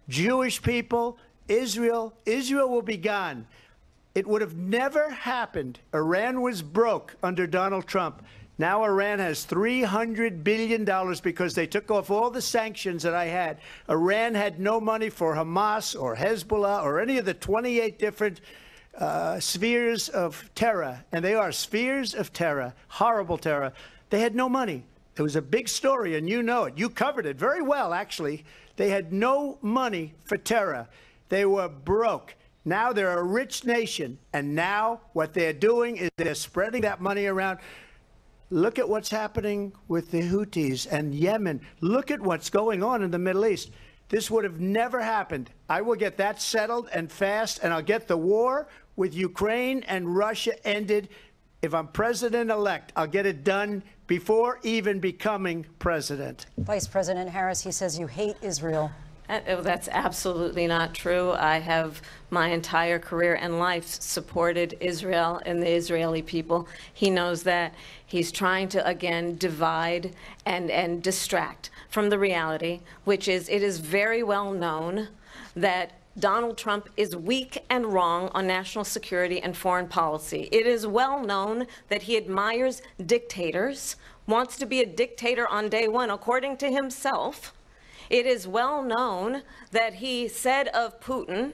Jewish people, Israel will be gone. It would have never happened. Iran was broke under Donald Trump. Now Iran has $300 billion because they took off all the sanctions that I had. Iran had no money for Hamas or Hezbollah or any of the 28 different spheres of terror. And they are spheres of terror, horrible terror. They had no money. It was a big story, and you know it. You covered it very well, actually. They had no money for terror. They were broke. Now they're a rich nation. And now what they're doing is they're spreading that money around. Look at what's happening with the Houthis and Yemen. Look at what's going on in the Middle East. this would have never happened. I will get that settled and fast, and I'll get the war with Ukraine and Russia ended. If I'm president-elect, I'll get it done before even becoming president. Vice President Harris, he says you hate Israel. That's absolutely not true. I have my entire career and life supported Israel and the Israeli people. He knows that. He's trying to, again, divide and distract from the reality, which is it is very well known that Donald Trump is weak and wrong on national security and foreign policy. It is well known that he admires dictators, wants to be a dictator on day one, according to himself. It is well known that he said of Putin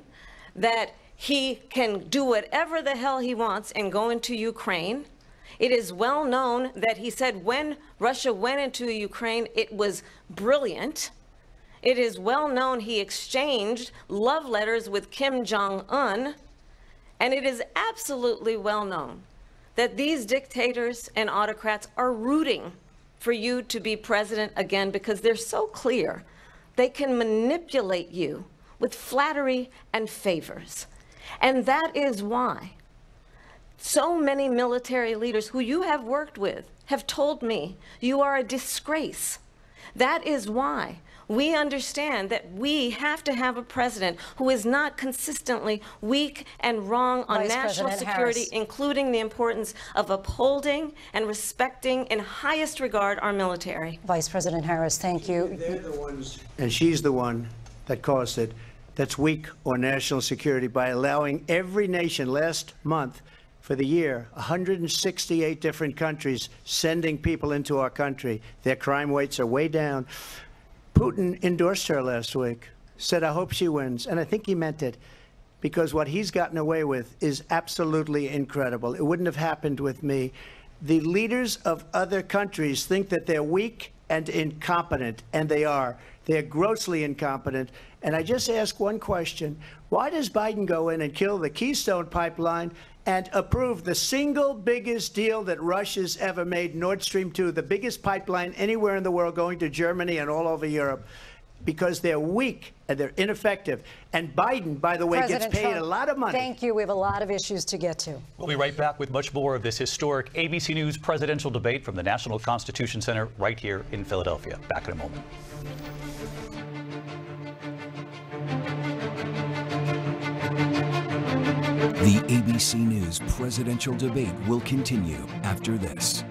that he can do whatever the hell he wants and go into Ukraine. It is well known that he said when Russia went into Ukraine, it was brilliant. It is well known he exchanged love letters with Kim Jong-un. And it is absolutely well known that these dictators and autocrats are rooting for you to be president again because they're so clear. They can manipulate you with flattery and favors. And that is why so many military leaders who you have worked with have told me you are a disgrace. That is why we understand that we have to have a president who is not consistently weak and wrong on national security, including the importance of upholding and respecting in highest regard our military. Vice President Harris, thank you. They're the ones, and she's the one that caused it, that's weak on national security by allowing every nation last month for the year, 168 different countries sending people into our country. Their crime rates are way down. Putin endorsed her last week, said, I hope she wins. And I think he meant it, because what he's gotten away with is absolutely incredible. It wouldn't have happened with me. The leaders of other countries think that they're weak and incompetent, and they are. They're grossly incompetent. And I just ask one question. Why does Biden go in and kill the Keystone Pipeline and approve the single biggest deal that Russia's ever made, Nord Stream 2, the biggest pipeline anywhere in the world going to Germany and all over Europe? Because they're weak and they're ineffective. And Biden, by the way, President gets paid Trump, a lot of money. Thank you. We have a lot of issues to get to. We'll be right back with much more of this historic ABC News presidential debate from the National Constitution Center right here in Philadelphia. Back in a moment. The ABC News presidential debate will continue after this.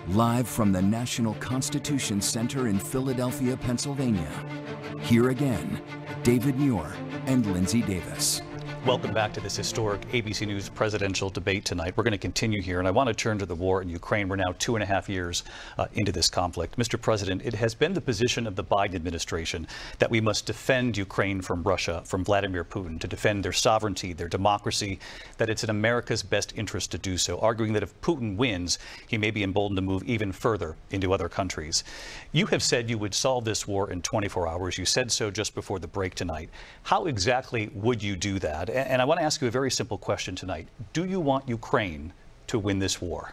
Live from the National Constitution Center in Philadelphia, Pennsylvania. Here again, David Muir and Lindsay Davis. Welcome back to this historic ABC News presidential debate tonight. We're going to continue here, and I want to turn to the war in Ukraine. We're now 2.5 years into this conflict. Mr. President, it has been the position of the Biden administration that we must defend Ukraine from Russia, from Vladimir Putin, to defend their sovereignty, their democracy, that it's in America's best interest to do so, arguing that if Putin wins, he may be emboldened to move even further into other countries. You have said you would solve this war in 24 hours. You said so just before the break tonight. How exactly would you do that? And I want to ask you a very simple question tonight. Do you want Ukraine to win this war?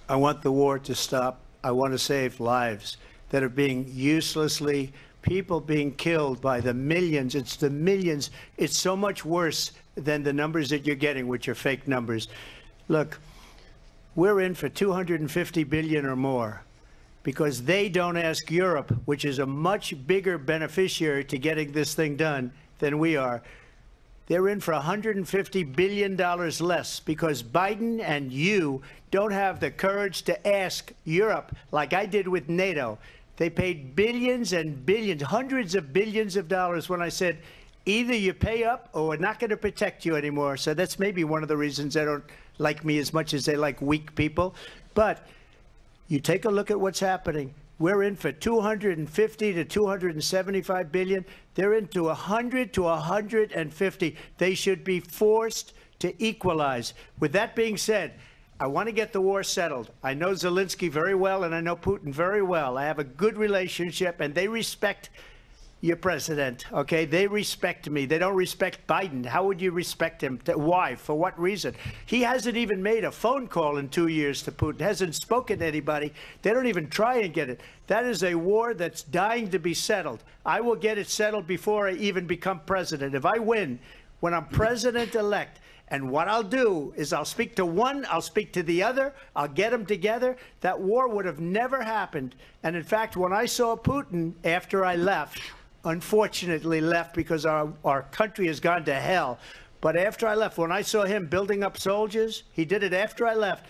I want the war to stop. I want to save lives that are being uselessly, people being killed by the millions. It's the millions. It's so much worse than the numbers that you're getting, which are fake numbers. Look, we're in for 250 billion or more because they don't ask Europe, which is a much bigger beneficiary to getting this thing done than we are. They're in for $150 billion less because Biden and you don't have the courage to ask Europe like I did with NATO. They paid billions and billions, hundreds of billions of dollars when I said, either you pay up or we're not going to protect you anymore. So that's maybe one of the reasons they don't like me as much as they like weak people. But you take a look at what's happening. We're in for 250 to 275 billion. They're into 100 to 150. They should be forced to equalize. With that being said, I want to get the war settled. I know Zelensky very well, and I know Putin very well. I have a good relationship, and they respect your president, okay? They respect me. They don't respect Biden. How would you respect him? Why? For what reason? He hasn't even made a phone call in 2 years to Putin, hasn't spoken to anybody. They don't even try and get it. That is a war that's dying to be settled. I will get it settled before I even become president. If I win, when I'm president-elect, and what I'll do is I'll speak to one, I'll speak to the other, I'll get them together. That war would have never happened. And in fact, when I saw Putin after I left, unfortunately left because our country has gone to hell. But after I left, when I saw him building up soldiers, he did it after I left.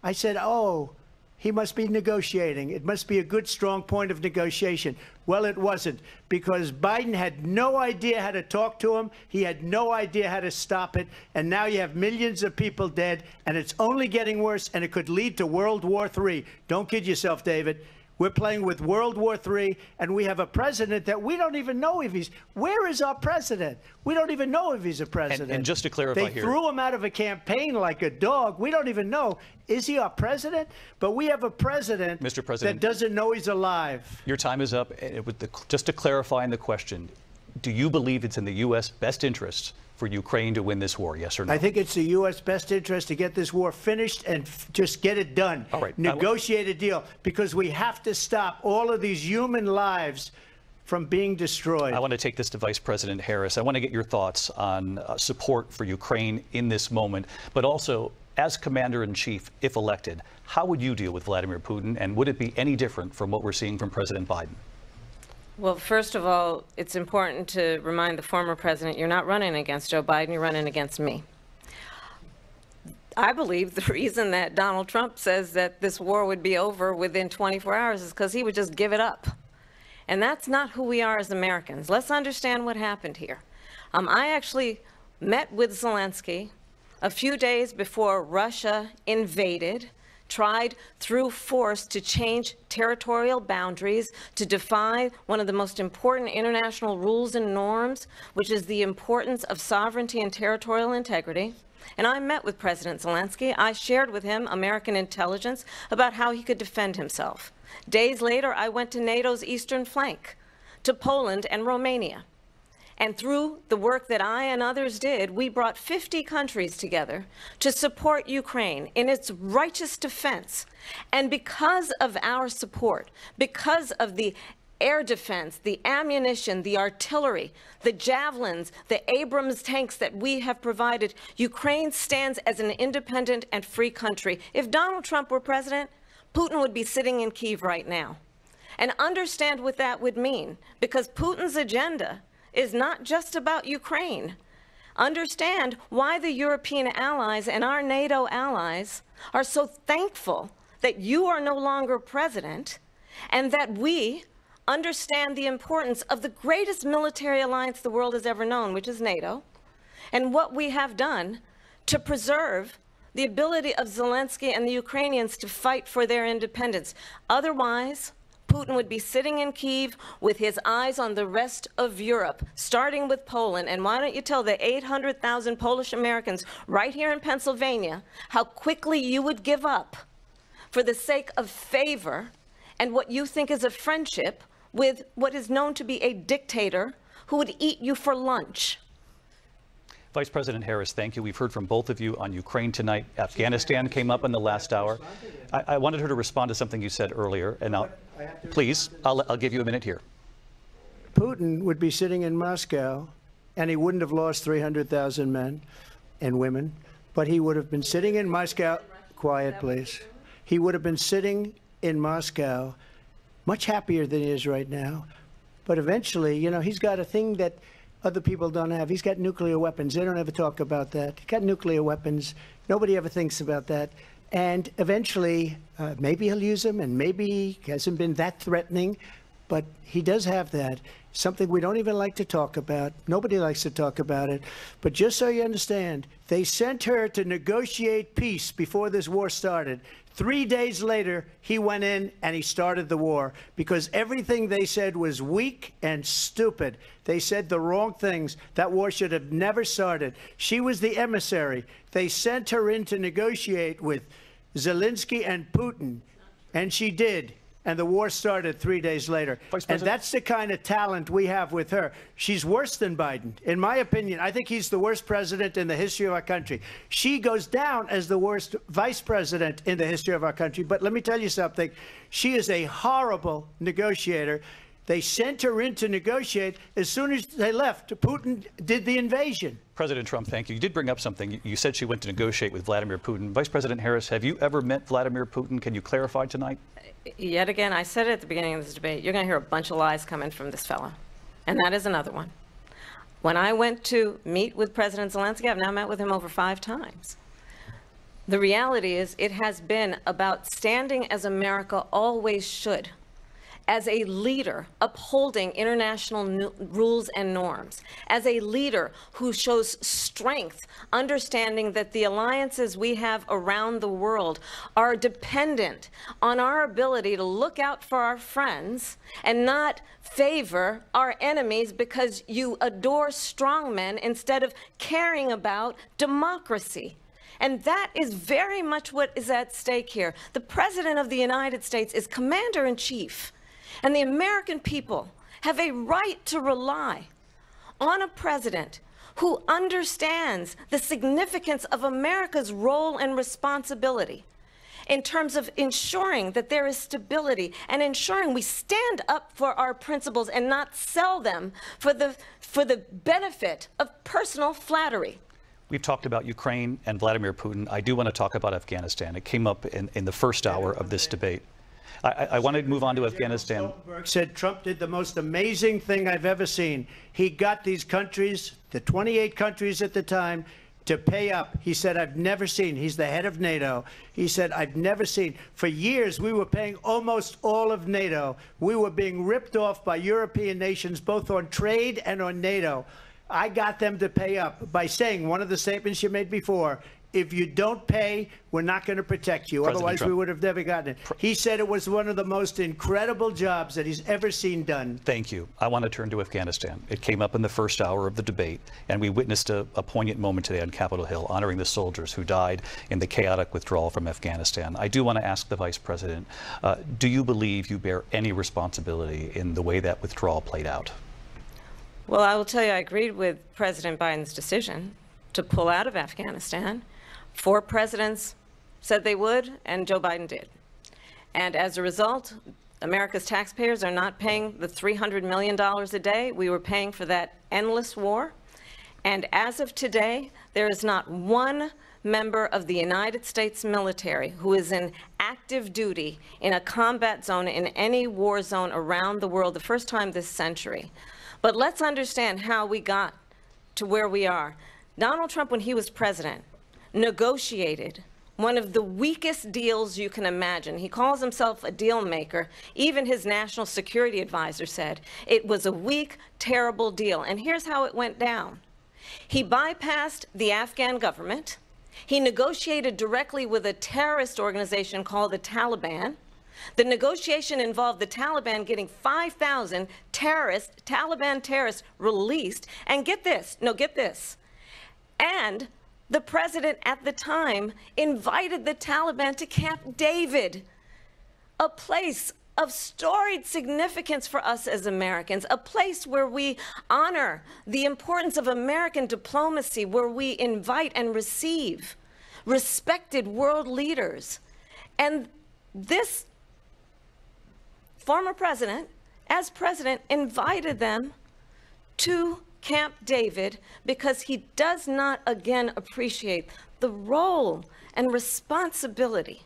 I said, oh, he must be negotiating. It must be a good, strong point of negotiation. Well, it wasn't, because Biden had no idea how to talk to him. He had no idea how to stop it. And now you have millions of people dead, and it's only getting worse, and it could lead to World War III. Don't kid yourself, David. We're playing with World War III, and we have a president that we don't even know if he's... Where is our president? We don't even know if he's a president. And just to clarify here... They threw him out of a campaign like a dog. We don't even know. Is he our president? But we have a president, Mr. President, that doesn't know he's alive. Your time is up. Just to clarify in the question, do you believe it's in the U.S. best interest for Ukraine to win this war, yes or no? I think it's the U.S. best interest to get this war finished and just get it done. All right. Negotiate a deal, because we have to stop all of these human lives from being destroyed. I want to take this to Vice President Harris. I want to get your thoughts on support for Ukraine in this moment, but also, as Commander-in-Chief, if elected, how would you deal with Vladimir Putin, and would it be any different from what we're seeing from President Biden? Well, first of all, it's important to remind the former president, you're not running against Joe Biden, you're running against me. I believe the reason that Donald Trump says that this war would be over within 24 hours is because he would just give it up. And that's not who we are as Americans. Let's understand what happened here. I actually met with Zelensky a few days before Russia invaded, tried through force to change territorial boundaries, to defy one of the most important international rules and norms, which is the importance of sovereignty and territorial integrity. And I met with President Zelensky. I shared with him American intelligence about how he could defend himself. Days later, I went to NATO's eastern flank, to Poland and Romania. And through the work that I and others did, we brought 50 countries together to support Ukraine in its righteous defense. And because of our support, because of the air defense, the ammunition, the artillery, the javelins, the Abrams tanks that we have provided, Ukraine stands as an independent and free country. If Donald Trump were president, Putin would be sitting in Kyiv right now. And understand what that would mean, because Putin's agenda is not just about Ukraine. Understand why the European allies and our NATO allies are so thankful that you are no longer president and that we understand the importance of the greatest military alliance the world has ever known, which is NATO, and what we have done to preserve the ability of Zelensky and the Ukrainians to fight for their independence. Otherwise, Putin would be sitting in Kyiv with his eyes on the rest of Europe, starting with Poland. And why don't you tell the 800,000 Polish Americans right here in Pennsylvania how quickly you would give up for the sake of favor and what you think is a friendship with what is known to be a dictator who would eat you for lunch. Vice President Harris, thank you. We've heard from both of you on Ukraine tonight. Afghanistan came up in the last hour. I wanted her to respond to something you said earlier, and please, I'll give you a minute here. Putin would be sitting in Moscow, and he wouldn't have lost 300,000 men and women, but he would have been sitting in Moscow. Quiet, please. He would have been sitting in Moscow much happier than he is right now. But eventually, you know, he's got a thing that other people don't have. He's got nuclear weapons. They don't ever talk about that. He's got nuclear weapons. Nobody ever thinks about that. And eventually, maybe he'll use them, and maybe he hasn't been that threatening, but he does have that. Something we don't even like to talk about. Nobody likes to talk about it. But just so you understand, they sent her to negotiate peace before this war started. 3 days later, he went in and he started the war because everything they said was weak and stupid. They said the wrong things. That war should have never started. She was the emissary. They sent her in to negotiate with Zelensky and Putin, and she did. And the war started 3 days later. And that's the kind of talent we have with her. She's worse than Biden. In my opinion, I think he's the worst president in the history of our country. She goes down as the worst vice president in the history of our country. But let me tell you something. She is a horrible negotiator. They sent her in to negotiate. As soon as they left, Putin did the invasion. President Trump, thank you. You did bring up something. You said she went to negotiate with Vladimir Putin. Vice President Harris, have you ever met Vladimir Putin? Can you clarify tonight? Yet again, I said it at the beginning of this debate, you're going to hear a bunch of lies coming from this fellow. And that is another one. When I went to meet with President Zelensky, I've now met with him over 5 times. The reality is it has been about standing as America always should, as a leader upholding international rules and norms, as a leader who shows strength, understanding that the alliances we have around the world are dependent on our ability to look out for our friends and not favor our enemies because you adore strongmen instead of caring about democracy. And that is very much what is at stake here. The President of the United States is commander-in-chief. And the American people have a right to rely on a president who understands the significance of America's role and responsibility in terms of ensuring that there is stability and ensuring we stand up for our principles and not sell them for the benefit of personal flattery. We've talked about Ukraine and Vladimir Putin. I do want to talk about Afghanistan. It came up in the first hour of this debate. I want to move on to Afghanistan. Said Trump did the most amazing thing I've ever seen. He got these countries, the 28 countries at the time, to pay up. He said, I've never seen. He's the head of NATO. He said, I've never seen. For years, we were paying almost all of NATO. We were being ripped off by European nations, both on trade and on NATO. I got them to pay up by saying one of the statements you made before, if you don't pay, we're not going to protect you. Otherwise, we would have never gotten it. He said it was one of the most incredible jobs that he's ever seen done. Thank you. I want to turn to Afghanistan. It came up in the first hour of the debate, and we witnessed a poignant moment today on Capitol Hill, honoring the soldiers who died in the chaotic withdrawal from Afghanistan. I do want to ask the Vice President, do you believe you bear any responsibility in the way that withdrawal played out? Well, I will tell you, I agreed with President Biden's decision to pull out of Afghanistan. 4 presidents said they would, and Joe Biden did. And as a result, America's taxpayers are not paying the $300 million a day we were paying for that endless war. And as of today, there is not one member of the United States military who is in active duty in a combat zone in any war zone around the world, the first time this century. But let's understand how we got to where we are. Donald Trump, when he was president, negotiated one of the weakest deals you can imagine. He calls himself a deal maker. Even his national security advisor said it was a weak, terrible deal. And here's how it went down. He bypassed the Afghan government. He negotiated directly with a terrorist organization called the Taliban. The negotiation involved the Taliban getting 5,000 Taliban terrorists released. And get this, and the president at the time invited the Taliban to Camp David, a place of storied significance for us as Americans, a place where we honor the importance of American diplomacy, where we invite and receive respected world leaders. And this former president, as president, invited them to Camp David because he does not again appreciate the role and responsibility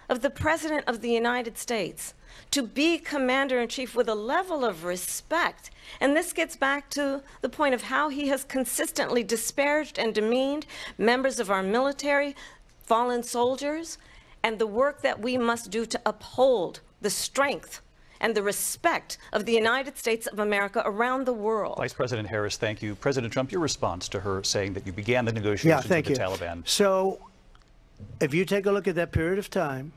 of the President of the United States to be commander-in-chief with a level of respect. And this gets back to the point of how he has consistently disparaged and demeaned members of our military, fallen soldiers, and the work that we must do to uphold the strength and the respect of the United States of America around the world. Vice President Harris, thank you. President Trump, your response to her saying that you began the negotiations with the Taliban. So if you take a look at that period of time,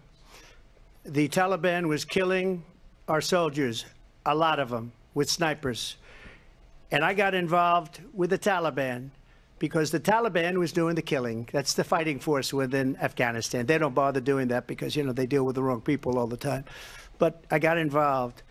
the Taliban was killing our soldiers, a lot of them, with snipers. And I got involved with the Taliban because the Taliban was doing the killing. That's the fighting force within Afghanistan. They don't bother doing that because, you know, they deal with the wrong people all the time. But I got involved.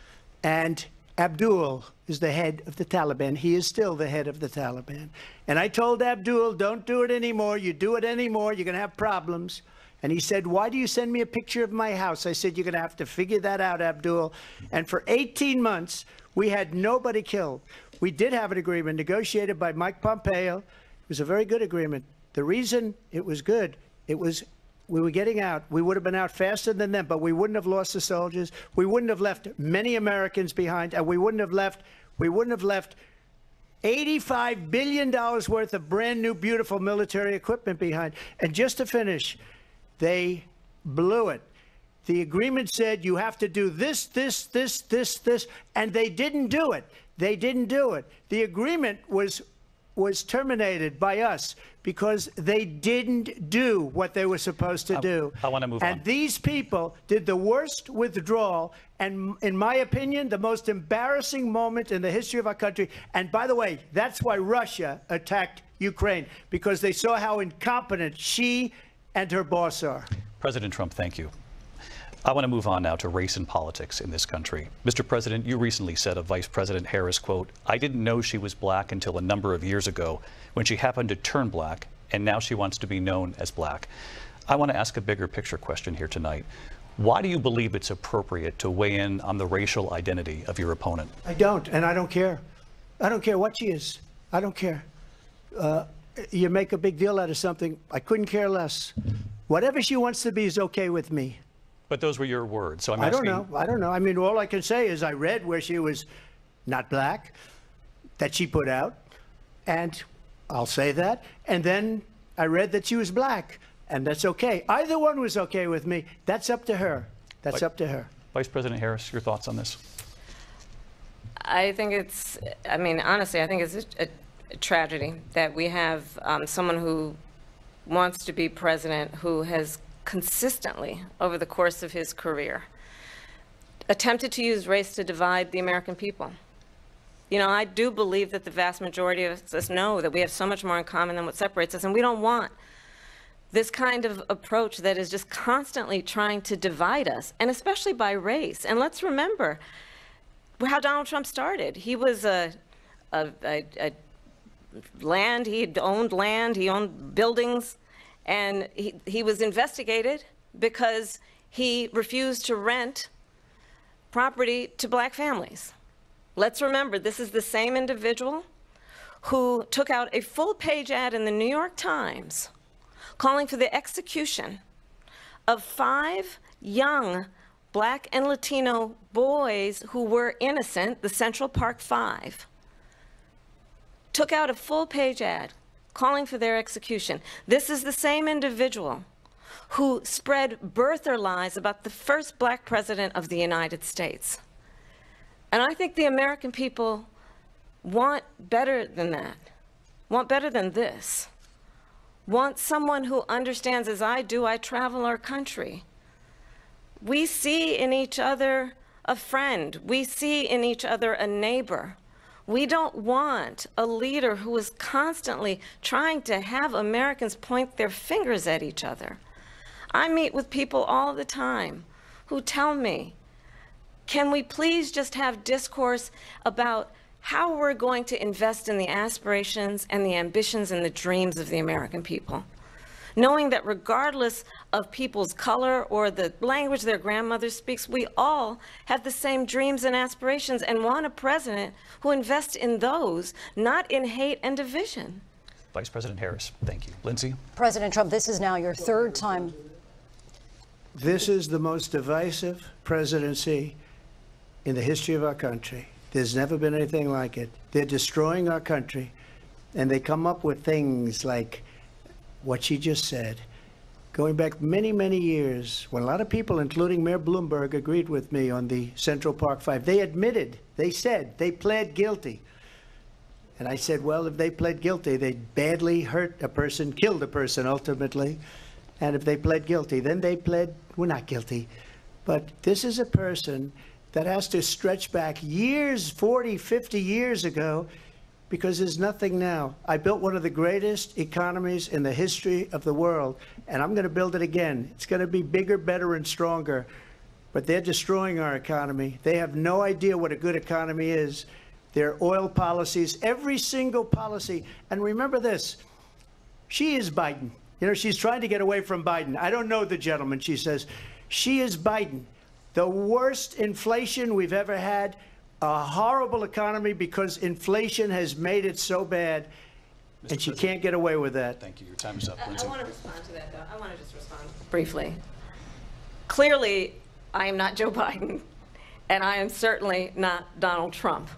And Abdul is the head of the Taliban. He is still the head of the Taliban. And I told Abdul, don't do it anymore. You do it anymore, you're going to have problems. And he said, why do you send me a picture of my house? I said, you're going to have to figure that out, Abdul. And for 18 months, we had nobody killed. We did have an agreement negotiated by Mike Pompeo. It was a very good agreement. The reason it was good, it was we were getting out. We would have been out faster than them, but we wouldn't have lost the soldiers. We wouldn't have left many Americans behind, and we wouldn't have left $85 billion worth of brand new, beautiful military equipment behind. And just to finish, they blew it. The agreement said you have to do this, this, this, this, this, and they didn't do it. They didn't do it. The agreement was terminated by us because they didn't do what they were supposed to do. I want to move on. And these people did the worst withdrawal and, in my opinion, the most embarrassing moment in the history of our country. And by the way, that's why Russia attacked Ukraine, because they saw how incompetent she and her boss are. President Trump, thank you. I want to move on now to race and politics in this country. Mr. President, you recently said of Vice President Harris, quote, I didn't know she was black until a number of years ago when she happened to turn black, and now she wants to be known as black. I want to ask a bigger picture question here tonight. Why do you believe it's appropriate to weigh in on the racial identity of your opponent? I don't, and I don't care. I don't care what she is. I don't care. You make a big deal out of something, I couldn't care less. Whatever she wants to be is okay with me. But those were your words, so I'm asking. I don't know. I mean, all I can say is I read where she was not black, that she put out, and I'll say that. And then I read that she was black, and that's okay. Either one was okay with me. That's up to her. That's up to her. Vice President Harris, your thoughts on this? I think it's, I mean, honestly, I think it's a tragedy that we have someone who wants to be president who has consistently, over the course of his career, attempted to use race to divide the American people. You know, I do believe that the vast majority of us know that we have so much more in common than what separates us, and we don't want this kind of approach that is just constantly trying to divide us, and especially by race. And let's remember how Donald Trump started. He was land, he owned buildings, and he was investigated because he refused to rent property to black families. Let's remember, this is the same individual who took out a full-page ad in the New York Times calling for the execution of 5 young black and Latino boys who were innocent, the Central Park 5. Took out a full-page ad calling for their execution. This is the same individual who spread birther lies about the first black president of the United States. And I think the American people want better than that, want better than this, want someone who understands, as I do, I travel our country. We see in each other a friend. We see in each other a neighbor. We don't want a leader who is constantly trying to have Americans point their fingers at each other. I meet with people all the time who tell me, can we please just have discourse about how we're going to invest in the aspirations and the ambitions and the dreams of the American people? Knowing that regardless of people's color or the language their grandmother speaks, we all have the same dreams and aspirations and want a president who invests in those, not in hate and division. Vice President Harris, thank you. Lindsay? President Trump, this is now your third time. This is the most divisive presidency in the history of our country. There's never been anything like it. They're destroying our country, and they come up with things like what she just said. Going back many, many years, when a lot of people, including Mayor Bloomberg, agreed with me on the Central Park Five, they admitted, they said, they pled guilty. And I said, well, if they pled guilty, they badly hurt a person, killed a person ultimately. And if they pled guilty, then they pled, we're not guilty. But this is a person that has to stretch back years, 40, 50 years ago, because there's nothing now. I built one of the greatest economies in the history of the world, and I'm going to build it again. It's going to be bigger, better, and stronger. But they're destroying our economy. They have no idea what a good economy is. Their oil policies, every single policy. And remember this, she is Biden. You know, she's trying to get away from Biden. I don't know the gentleman, she says. She is Biden. The worst inflation we've ever had, a horrible economy because inflation has made it so bad, and she can't get away with that. Thank you. Your time is up, Lindsay. I want to respond to that, though. I want to just respond briefly. Clearly, I am not Joe Biden, and I am certainly not Donald Trump.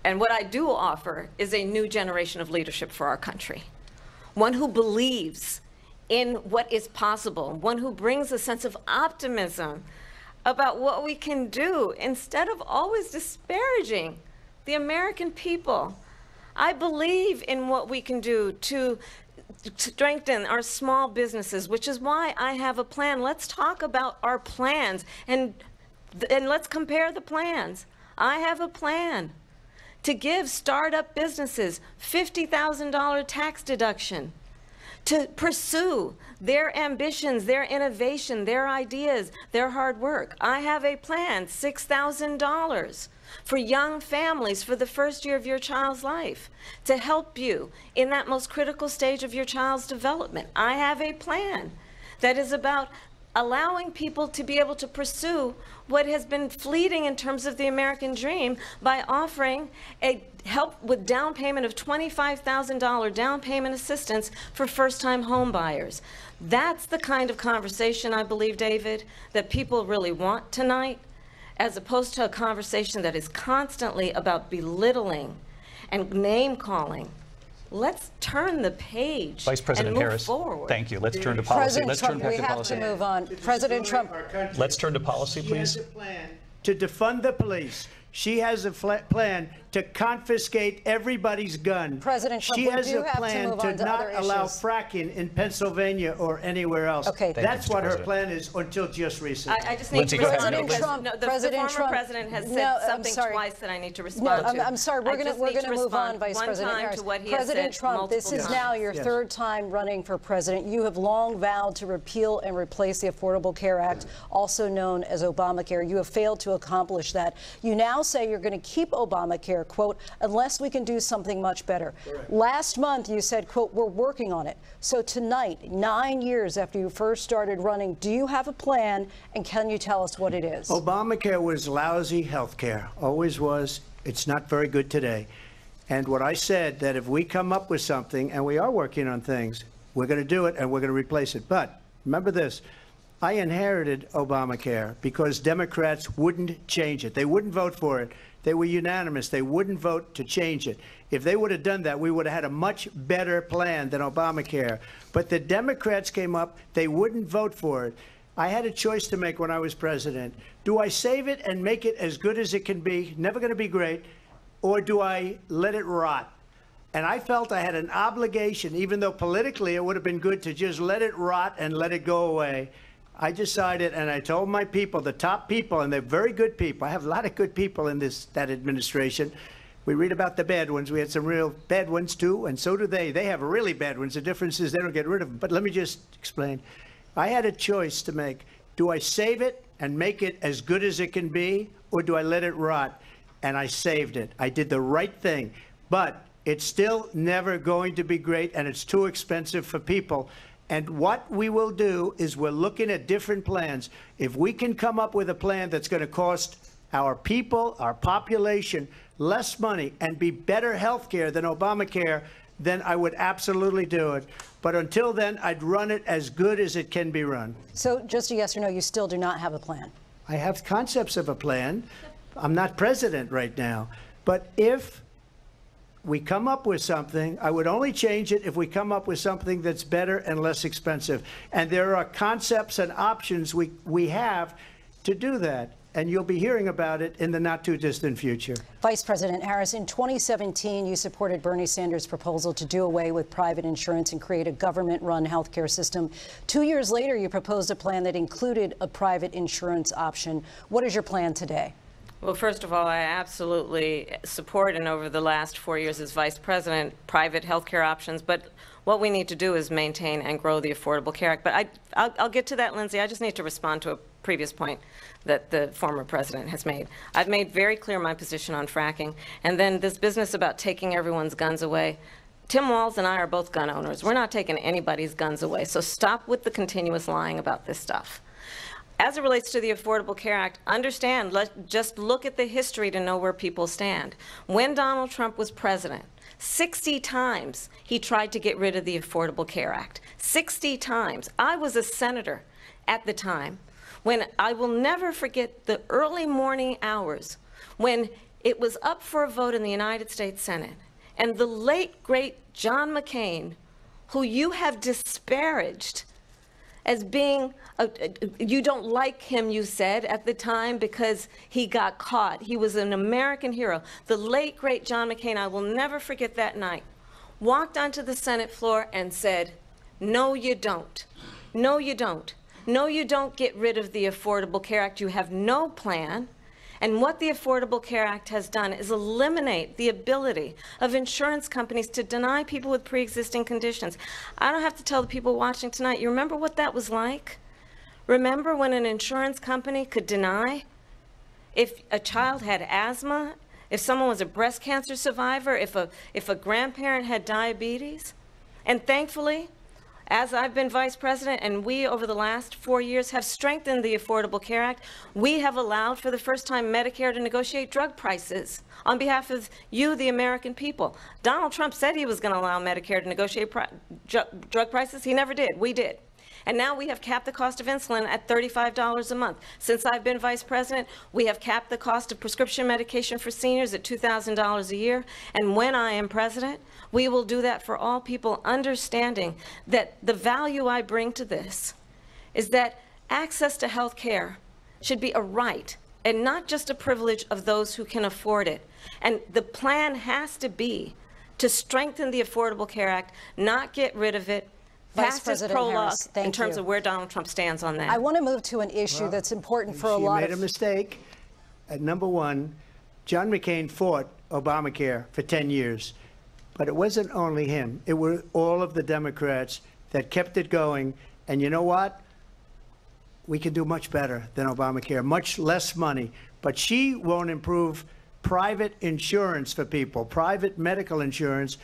And what I do offer is a new generation of leadership for our country, one who believes in what is possible, one who brings a sense of optimism about what we can do instead of always disparaging the American people. I believe in what we can do to strengthen our small businesses, which is why I have a plan. Let's talk about our plans and let's compare the plans. I have a plan to give startup businesses $50,000 tax deduction, to pursue their ambitions, their innovation, their ideas, their hard work. I have a plan, $6,000 for young families for the first year of your child's life, to help you in that most critical stage of your child's development. I have a plan that is about allowing people to be able to pursue what has been fleeting in terms of the American dream by offering a help with down payment of $25,000 down payment assistance for first-time home buyers. That's the kind of conversation, I believe, David, that people really want tonight, as opposed to a conversation that is constantly about belittling and name-calling. Let's turn the page Vice President and move Harris, forward. thank you. Let's turn to policy. President Trump, we have to move on. President Trump. Let's turn to policy, please. She has a plan to defund the police. She has a plan to confiscate everybody's gun. President Trump, she has we do a have to plan move on to not other allow issues. fracking in Pennsylvania or anywhere else. Okay. That's you, what her President. plan is until just recently. I just need Lindsay, to go ahead. respond because Trump, no, the President former Trump. president has said No, I'm something sorry. twice that I need to No, respond to. I'm sorry. We're going to move on, Vice President Harris. President Trump, this is now your Yes. third time running for president. You have long vowed to repeal and replace the Affordable Care Act, also known as Obamacare. You have failed to accomplish that. You now say you're going to keep Obamacare, quote, unless we can do something much better. Correct. Last month, you said, quote, we're working on it. So tonight, 9 years after you first started running, do you have a plan, and can you tell us what it is? Obamacare was lousy health care, always was. It's not very good today. And what I said, that if we come up with something, and we are working on things, we're going to do it and we're going to replace it. But remember this, I inherited Obamacare because Democrats wouldn't change it. They wouldn't vote for it. They were unanimous. They wouldn't vote to change it. If they would have done that, we would have had a much better plan than Obamacare. But the Democrats came up. They wouldn't vote for it. I had a choice to make when I was president. Do I save it and make it as good as it can be, never going to be great, or do I let it rot? And I felt I had an obligation, even though politically it would have been good to just let it rot and let it go away. I decided, and I told my people, the top people, and they're very good people. I have a lot of good people in that administration. We read about the bad ones. We had some real bad ones, too, and so do they. They have really bad ones. The difference is they don't get rid of them. But let me just explain. I had a choice to make. Do I save it and make it as good as it can be, or do I let it rot? And I saved it. I did the right thing. But it's still never going to be great, and it's too expensive for people. And what we will do is we're looking at different plans. If we can come up with a plan that's going to cost our people, our population, less money and be better health care than Obamacare, then I would absolutely do it. But until then, I'd run it as good as it can be run. So just a yes or no, you still do not have a plan? I have concepts of a plan. I'm not president right now. But if we come up with something, I would only change it if we come up with something that's better and less expensive. And there are concepts and options we have to do that. And you'll be hearing about it in the not-too-distant future. Vice President Harris, in 2017, you supported Bernie Sanders' proposal to do away with private insurance and create a government-run healthcare system. 2 years later, you proposed a plan that included a private insurance option. What is your plan today? Well, first of all, I absolutely support, and over the last 4 years as vice president, private healthcare options. But what we need to do is maintain and grow the Affordable Care Act. But I'll get to that, Lindsay. I just need to respond to a previous point that the former president has made. I've made very clear my position on fracking. And then this business about taking everyone's guns away. Tim Walz and I are both gun owners. We're not taking anybody's guns away. So stop with the continuous lying about this stuff. As it relates to the Affordable Care Act, understand, just look at the history to know where people stand. When Donald Trump was president, 60 times he tried to get rid of the Affordable Care Act. 60 times. I was a senator at the time when I will never forget the early morning hours when it was up for a vote in the United States Senate. And the late, great John McCain, who you have disparaged as being, you don't like him, you said, at the time because he got caught. He was an American hero. The late, great John McCain, I will never forget that night, walked onto the Senate floor and said, no, you don't. No, you don't. No, you don't get rid of the Affordable Care Act. You have no plan. And what the Affordable Care Act has done is eliminate the ability of insurance companies to deny people with pre-existing conditions. I don't have to tell the people watching tonight, you remember what that was like? Remember when an insurance company could deny if a child had asthma, if someone was a breast cancer survivor, if a grandparent had diabetes? And thankfully, as I've been vice president and we over the last 4 years have strengthened the Affordable Care Act, we have allowed for the first time Medicare to negotiate drug prices on behalf of you, the American people. Donald Trump said he was going to allow Medicare to negotiate drug prices. He never did. We did. And now we have capped the cost of insulin at $35 a month. Since I've been vice president, we have capped the cost of prescription medication for seniors at $2,000 a year. And when I am president, we will do that for all people, understanding that the value I bring to this is that access to health care should be a right and not just a privilege of those who can afford it. And the plan has to be to strengthen the Affordable Care Act, not get rid of it. Vice President Harris, in terms of where Donald Trump stands on that. I want to move to an issue that's important for a lot of... She made a mistake. At number one, John McCain fought Obamacare for 10 years. But it wasn't only him. It were all of the Democrats that kept it going. And you know what? We can do much better than Obamacare, much less money. But she won't improve private insurance for people, private medical insurance.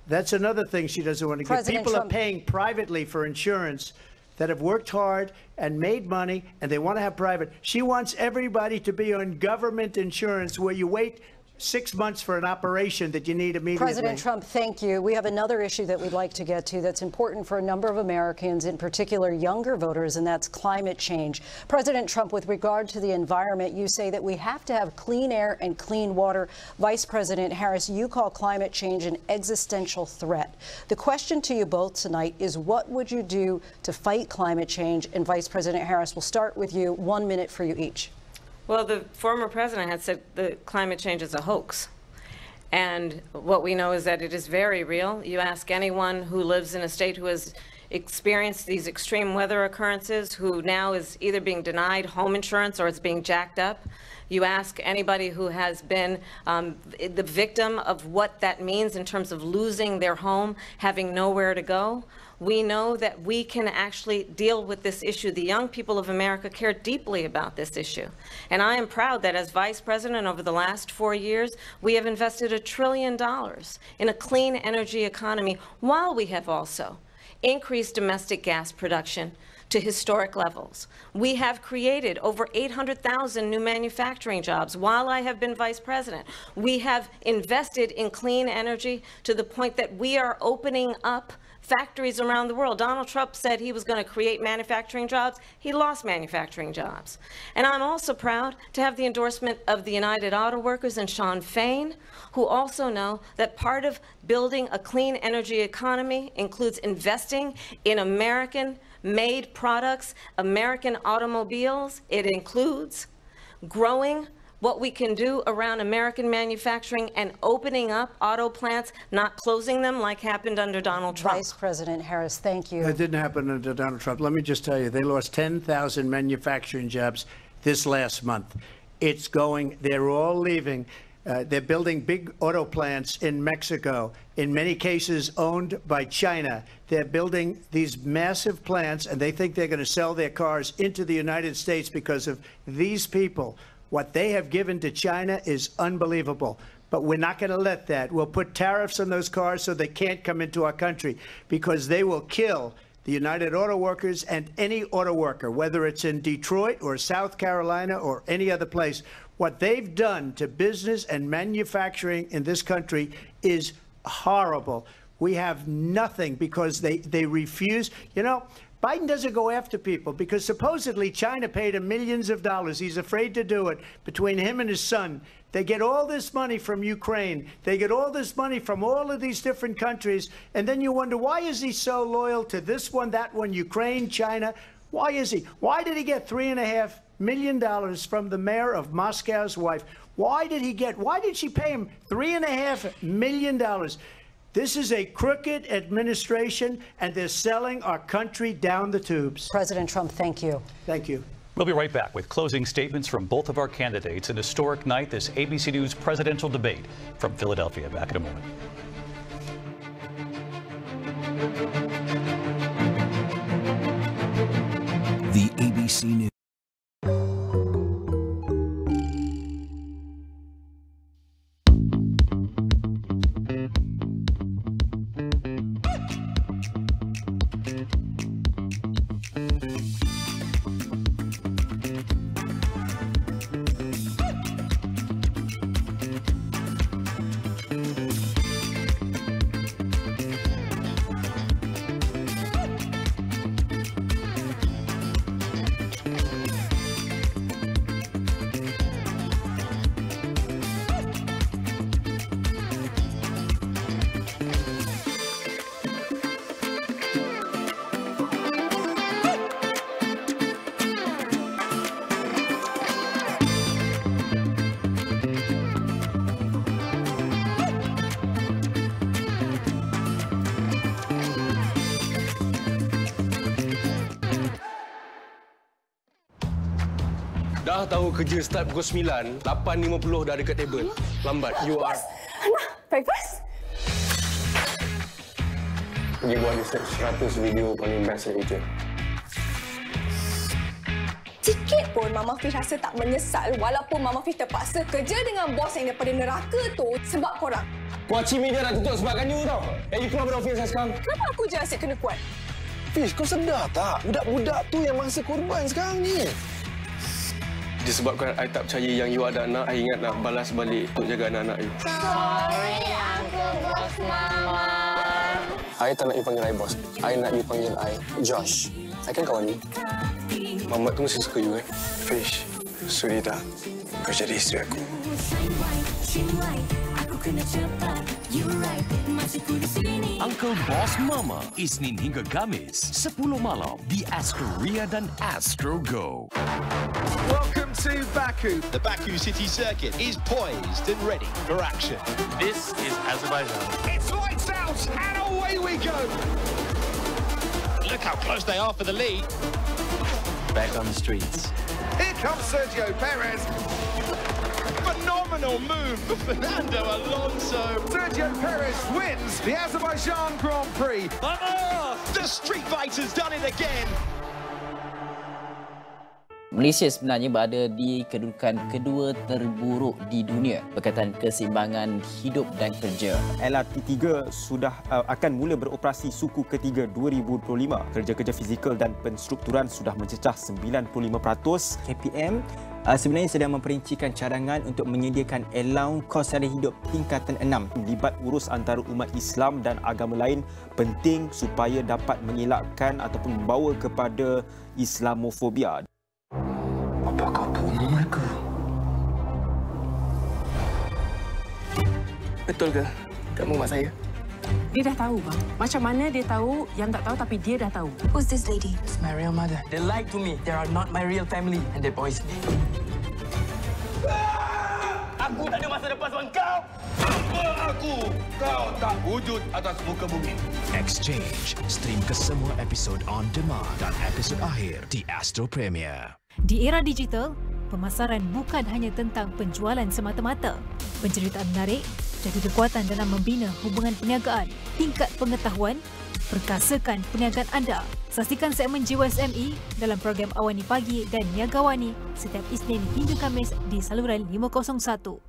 That's another thing she doesn't want to give. People are paying privately for insurance that have worked hard and made money, and they want to have private. She wants everybody to be on government insurance where you wait 6 months for an operation that you need immediately. President Trump, thank you. We have another issue that we'd like to get to that's important for a number of Americans, in particular younger voters, and that's climate change. President Trump, with regard to the environment, you say that we have to have clean air and clean water. Vice President Harris, you call climate change an existential threat. The question to you both tonight is, what would you do to fight climate change? And Vice President Harris, we'll start with you. 1 minute for you each. Well, the former president had said that climate change is a hoax. And what we know is that it is very real. You ask anyone who lives in a state who has experienced these extreme weather occurrences, who now is either being denied home insurance or it's being jacked up. You ask anybody who has been the victim of what that means in terms of losing their home, having nowhere to go. We know that we can actually deal with this issue. The young people of America care deeply about this issue. And I am proud that as Vice President over the last 4 years, we have invested $1 trillion in a clean energy economy, while we have also increased domestic gas production to historic levels. We have created over 800,000 new manufacturing jobs while I have been Vice President. We have invested in clean energy to the point that we are opening up factories around the world. Donald Trump said he was going to create manufacturing jobs. He lost manufacturing jobs. And I'm also proud to have the endorsement of the United Auto Workers and Sean Fain, who also know that part of building a clean energy economy includes investing in American-made products, American automobiles. It includes growing what we can do around American manufacturing and opening up auto plants, not closing them like happened under Donald Trump. Vice President Harris, thank you. That didn't happen under Donald Trump. Let me just tell you, they lost 10,000 manufacturing jobs this last month. It's going, they're all leaving. They're building big auto plants in Mexico, in many cases owned by China. They're building these massive plants, and they think they're going to sell their cars into the United States because of these people. What they have given to China is unbelievable. But we're not going to let that. We'll put tariffs on those cars so they can't come into our country, because they will kill the United Auto Workers and any auto worker, whether it's in Detroit or South Carolina or any other place. What they've done to business and manufacturing in this country is horrible. We have nothing because they refuse. You know, Biden doesn't go after people because supposedly China paid him millions of dollars. He's afraid to do it. Between him and his son, they get all this money from Ukraine. They get all this money from all of these different countries. And then you wonder, why is he so loyal to this one, that one, Ukraine, China? Why is he? Why did he get $3.5 million from the mayor of Moscow's wife? Why did she pay him $3.5 million? This is a crooked administration, and they're selling our country down the tubes. President Trump, thank you. Thank you. We'll be right back with closing statements from both of our candidates. An historic night, this ABC News presidential debate from Philadelphia. Back in a moment. The ABC News. Dah tahu kerja start pukul 9, 8.50 dah dekat table. Lambat. You are... Nah, breakfast? Pergi buat research 100 video paling best saja. Sikit pun Mama Fish rasa tak menyesal walaupun Mama Fish terpaksa kerja dengan bos yang daripada neraka tu sebab korang. Kuaci media nak tutup sebabkan you tau. You keluar dari office saya sekarang. Kenapa aku je asyik kena kuat? Fish, kau sedar tak? Budak-budak tu yang mangsa korban sekarang ni. Disebabkan I tak percaya yang you ada anak, I ingat nak balas balik untuk jaga anak-anak you. Sorry, Uncle Boss Mama. I tak nak you panggil I bos. I nak you panggil I Josh. I kan kawan you. Mamat tu mesti suka you Fish, sudi tak? Kau jadi isteri aku. Uncle Boss Mama, Isnin hingga Khamis, 10 malam di Astro dan Astro Go. Welcome to Baku. The Baku city circuit is poised and ready for action. This is Azerbaijan. It's lights out and away we go. Look how close they are for the lead. Back on the streets. Here comes Sergio Perez. Phenomenal move for Fernando Alonso. Sergio Perez wins the Azerbaijan Grand Prix. The Street Fighter's done it again. Malaysia sebenarnya berada di kedudukan kedua terburuk di dunia berkaitan keseimbangan hidup dan kerja. LRT3 sudah akan mula beroperasi suku ketiga 2025. Kerja-kerja fizikal dan penstrukturan sudah mencecah 95%. KPM sebenarnya sedang memperincikan cadangan untuk menyediakan allowance kos sara hidup tingkatan 6. Libat urus antara umat Islam dan agama lain penting supaya dapat mengelakkan ataupun membawa kepada Islamofobia. Apa kau bunuh mereka? Betul ke? Kamu mak saya? Dia dah tahu, bang. Macam mana dia tahu yang tak tahu tapi dia dah tahu. Who's this lady? It's my real mother. They lied to me. They are not my real family and they poisoned me. Aku tak ada masa depan sebab kau. Apa aku? Kau tak wujud atas muka bumi. Exchange. Stream ke semua episod on demand dan episod akhir di Astro Premier. Di era digital, pemasaran bukan hanya tentang penjualan semata-mata. Penceritaan menarik, jadi kekuatan dalam membina hubungan perniagaan, tingkat pengetahuan, perkasakan perniagaan anda. Saksikan segmen Jiwa SME dalam program AWANI Pagi dan Niaga AWANI setiap Isnin hingga Khamis di saluran 501.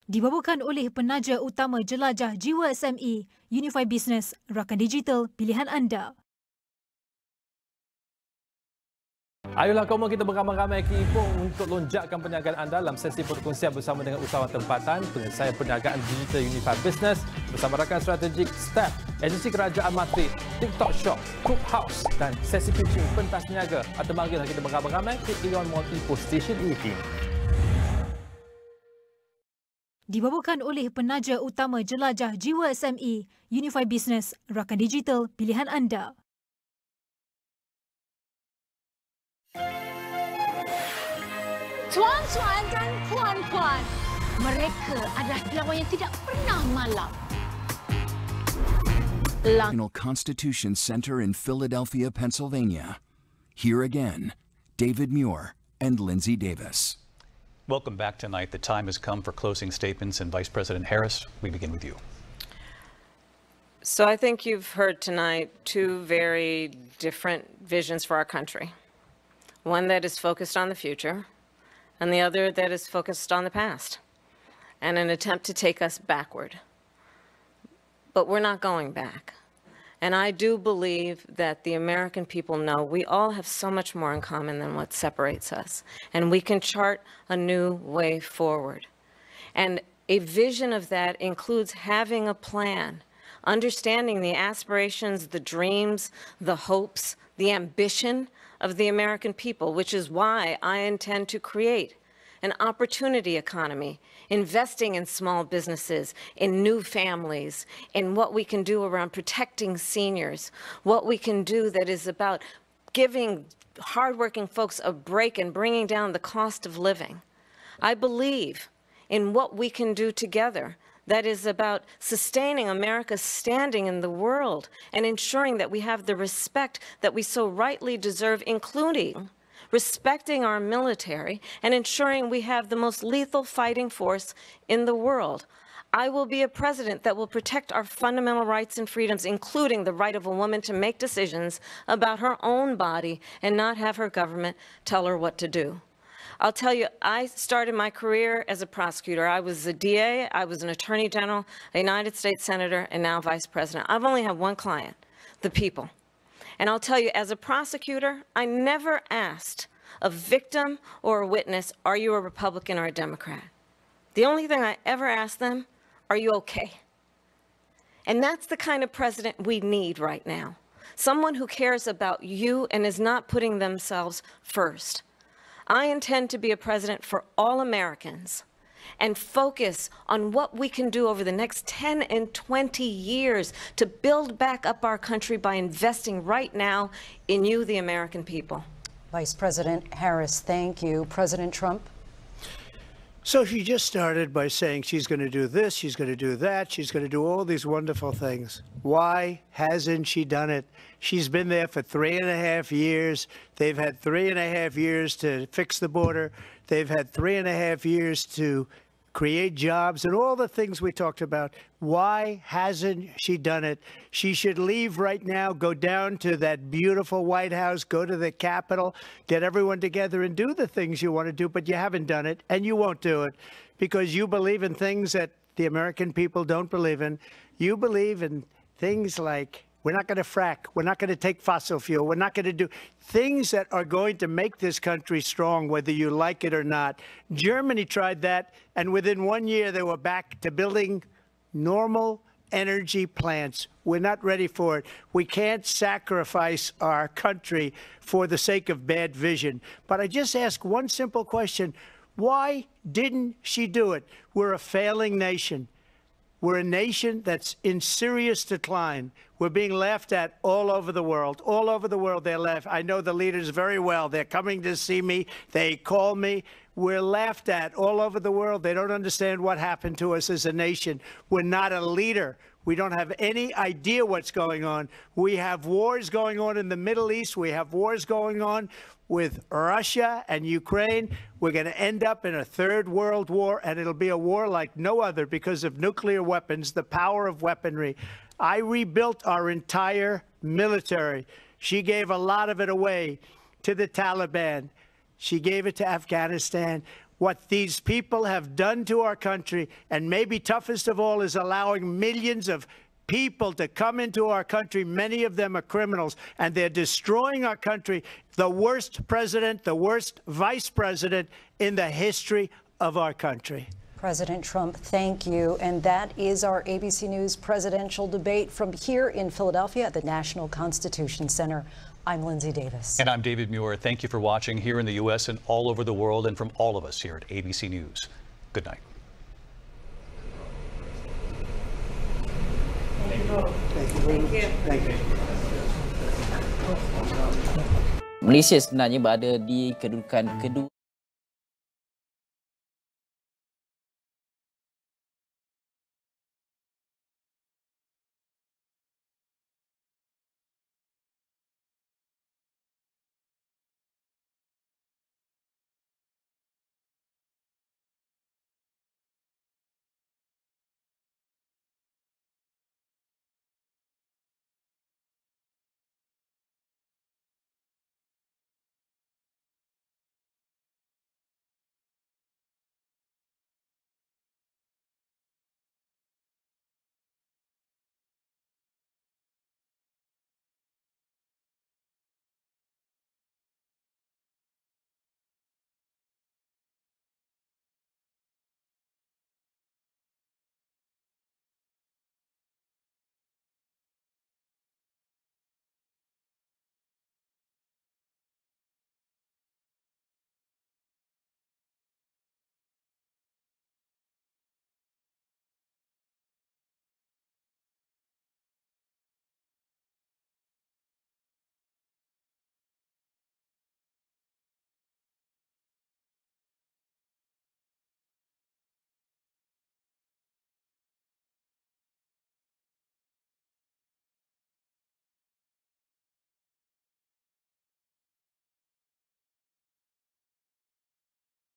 Dibawakan oleh penaja utama jelajah Jiwa SME, Unify Business, rakan digital pilihan anda. Ayolah kaum kita beramai-ramai ke Ipoh untuk lonjakkan perniagaan anda dalam sesi perkongsian bersama dengan usahawan tempatan, penyelesaian perniagaan digital Unified Business bersama rakan strategik Sept, agensi kerajaan Matri, TikTok Shop, Cook House dan sesi pitching pentas niaga. Atau marilah kita beramai-ramai ke Ion Mall Ipoh Station Meeting. Dibawakan oleh penaja utama jelajah Jiwa SME, Unify Business, rakan digital pilihan anda. Tuan-tuan dan puan-puan, mereka adalah lawan yang tidak pernah malam. National Constitution Center in Philadelphia, Pennsylvania. Here again, David Muir and Lindsay Davis. Welcome back tonight. The time has come for closing statements, and Vice President Harris, we begin with you. So I think you've heard tonight two very different visions for our country. One that is focused on the future, and the other that is focused on the past, and an attempt to take us backward. But we're not going back. And I do believe that the American people know we all have so much more in common than what separates us, and we can chart a new way forward. And a vision of that includes having a plan, understanding the aspirations, the dreams, the hopes, the ambition of the American people, which is why I intend to create an opportunity economy, investing in small businesses, in new families, in what we can do around protecting seniors, what we can do that is about giving hardworking folks a break and bringing down the cost of living. I believe in what we can do together that is about sustaining America's standing in the world and ensuring that we have the respect that we so rightly deserve, including respecting our military and ensuring we have the most lethal fighting force in the world. I will be a president that will protect our fundamental rights and freedoms, including the right of a woman to make decisions about her own body and not have her government tell her what to do. I'll tell you, I started my career as a prosecutor. I was a DA, I was an attorney general, a United States senator, and now vice president. I've only had one client, the people. And I'll tell you, as a prosecutor, I never asked a victim or a witness, are you a Republican or a Democrat? The only thing I ever ask them, are you okay? And that's the kind of president we need right now. Someone who cares about you and is not putting themselves first. I intend to be a president for all Americans and focus on what we can do over the next 10 and 20 years to build back up our country by investing right now in you, the American people. Vice President Harris, thank you. President Trump? So she just started by saying she's going to do this, she's going to do that, she's going to do all these wonderful things. Why hasn't she done it? She's been there for 3.5 years. They've had 3.5 years to fix the border. They've had 3.5 years to create jobs and all the things we talked about. Why hasn't she done it? She should leave right now, go down to that beautiful White House, go to the Capitol, get everyone together and do the things you want to do, but you haven't done it and you won't do it because you believe in things that the American people don't believe in. You believe in things like we're not going to frack. We're not going to take fossil fuel. We're not going to do things that are going to make this country strong, whether you like it or not. Germany tried that, and within 1 year, they were back to building normal energy plants. We're not ready for it. We can't sacrifice our country for the sake of bad vision. But I just ask one simple question. Why didn't she do it? We're a failing nation. We're a nation that's in serious decline. We're being laughed at all over the world. All over the world, they're laughed. I know the leaders very well. They're coming to see me. They call me. We're laughed at all over the world. They don't understand what happened to us as a nation. We're not a leader. We don't have any idea what's going on. We have wars going on in the Middle East. We have wars going on with Russia and Ukraine. We're going to end up in a third world war, and it'll be a war like no other because of nuclear weapons, the power of weaponry. I rebuilt our entire military. She gave a lot of it away to the Taliban. She gave it to Afghanistan. What these people have done to our country, and maybe toughest of all, is allowing millions of people to come into our country. Many of them are criminals, and they're destroying our country. The worst president, the worst vice president in the history of our country. President Trump, thank you. And that is our ABC News presidential debate from here in Philadelphia at the National Constitution Center. I'm Lindsay Davis. And I'm David Muir. Thank you for watching here in the U.S. and all over the world, and from all of us here at ABC News. Good night. Thank you both. Thank you. Thank you. Malaysia sebenarnya berada di kedudukan kedua.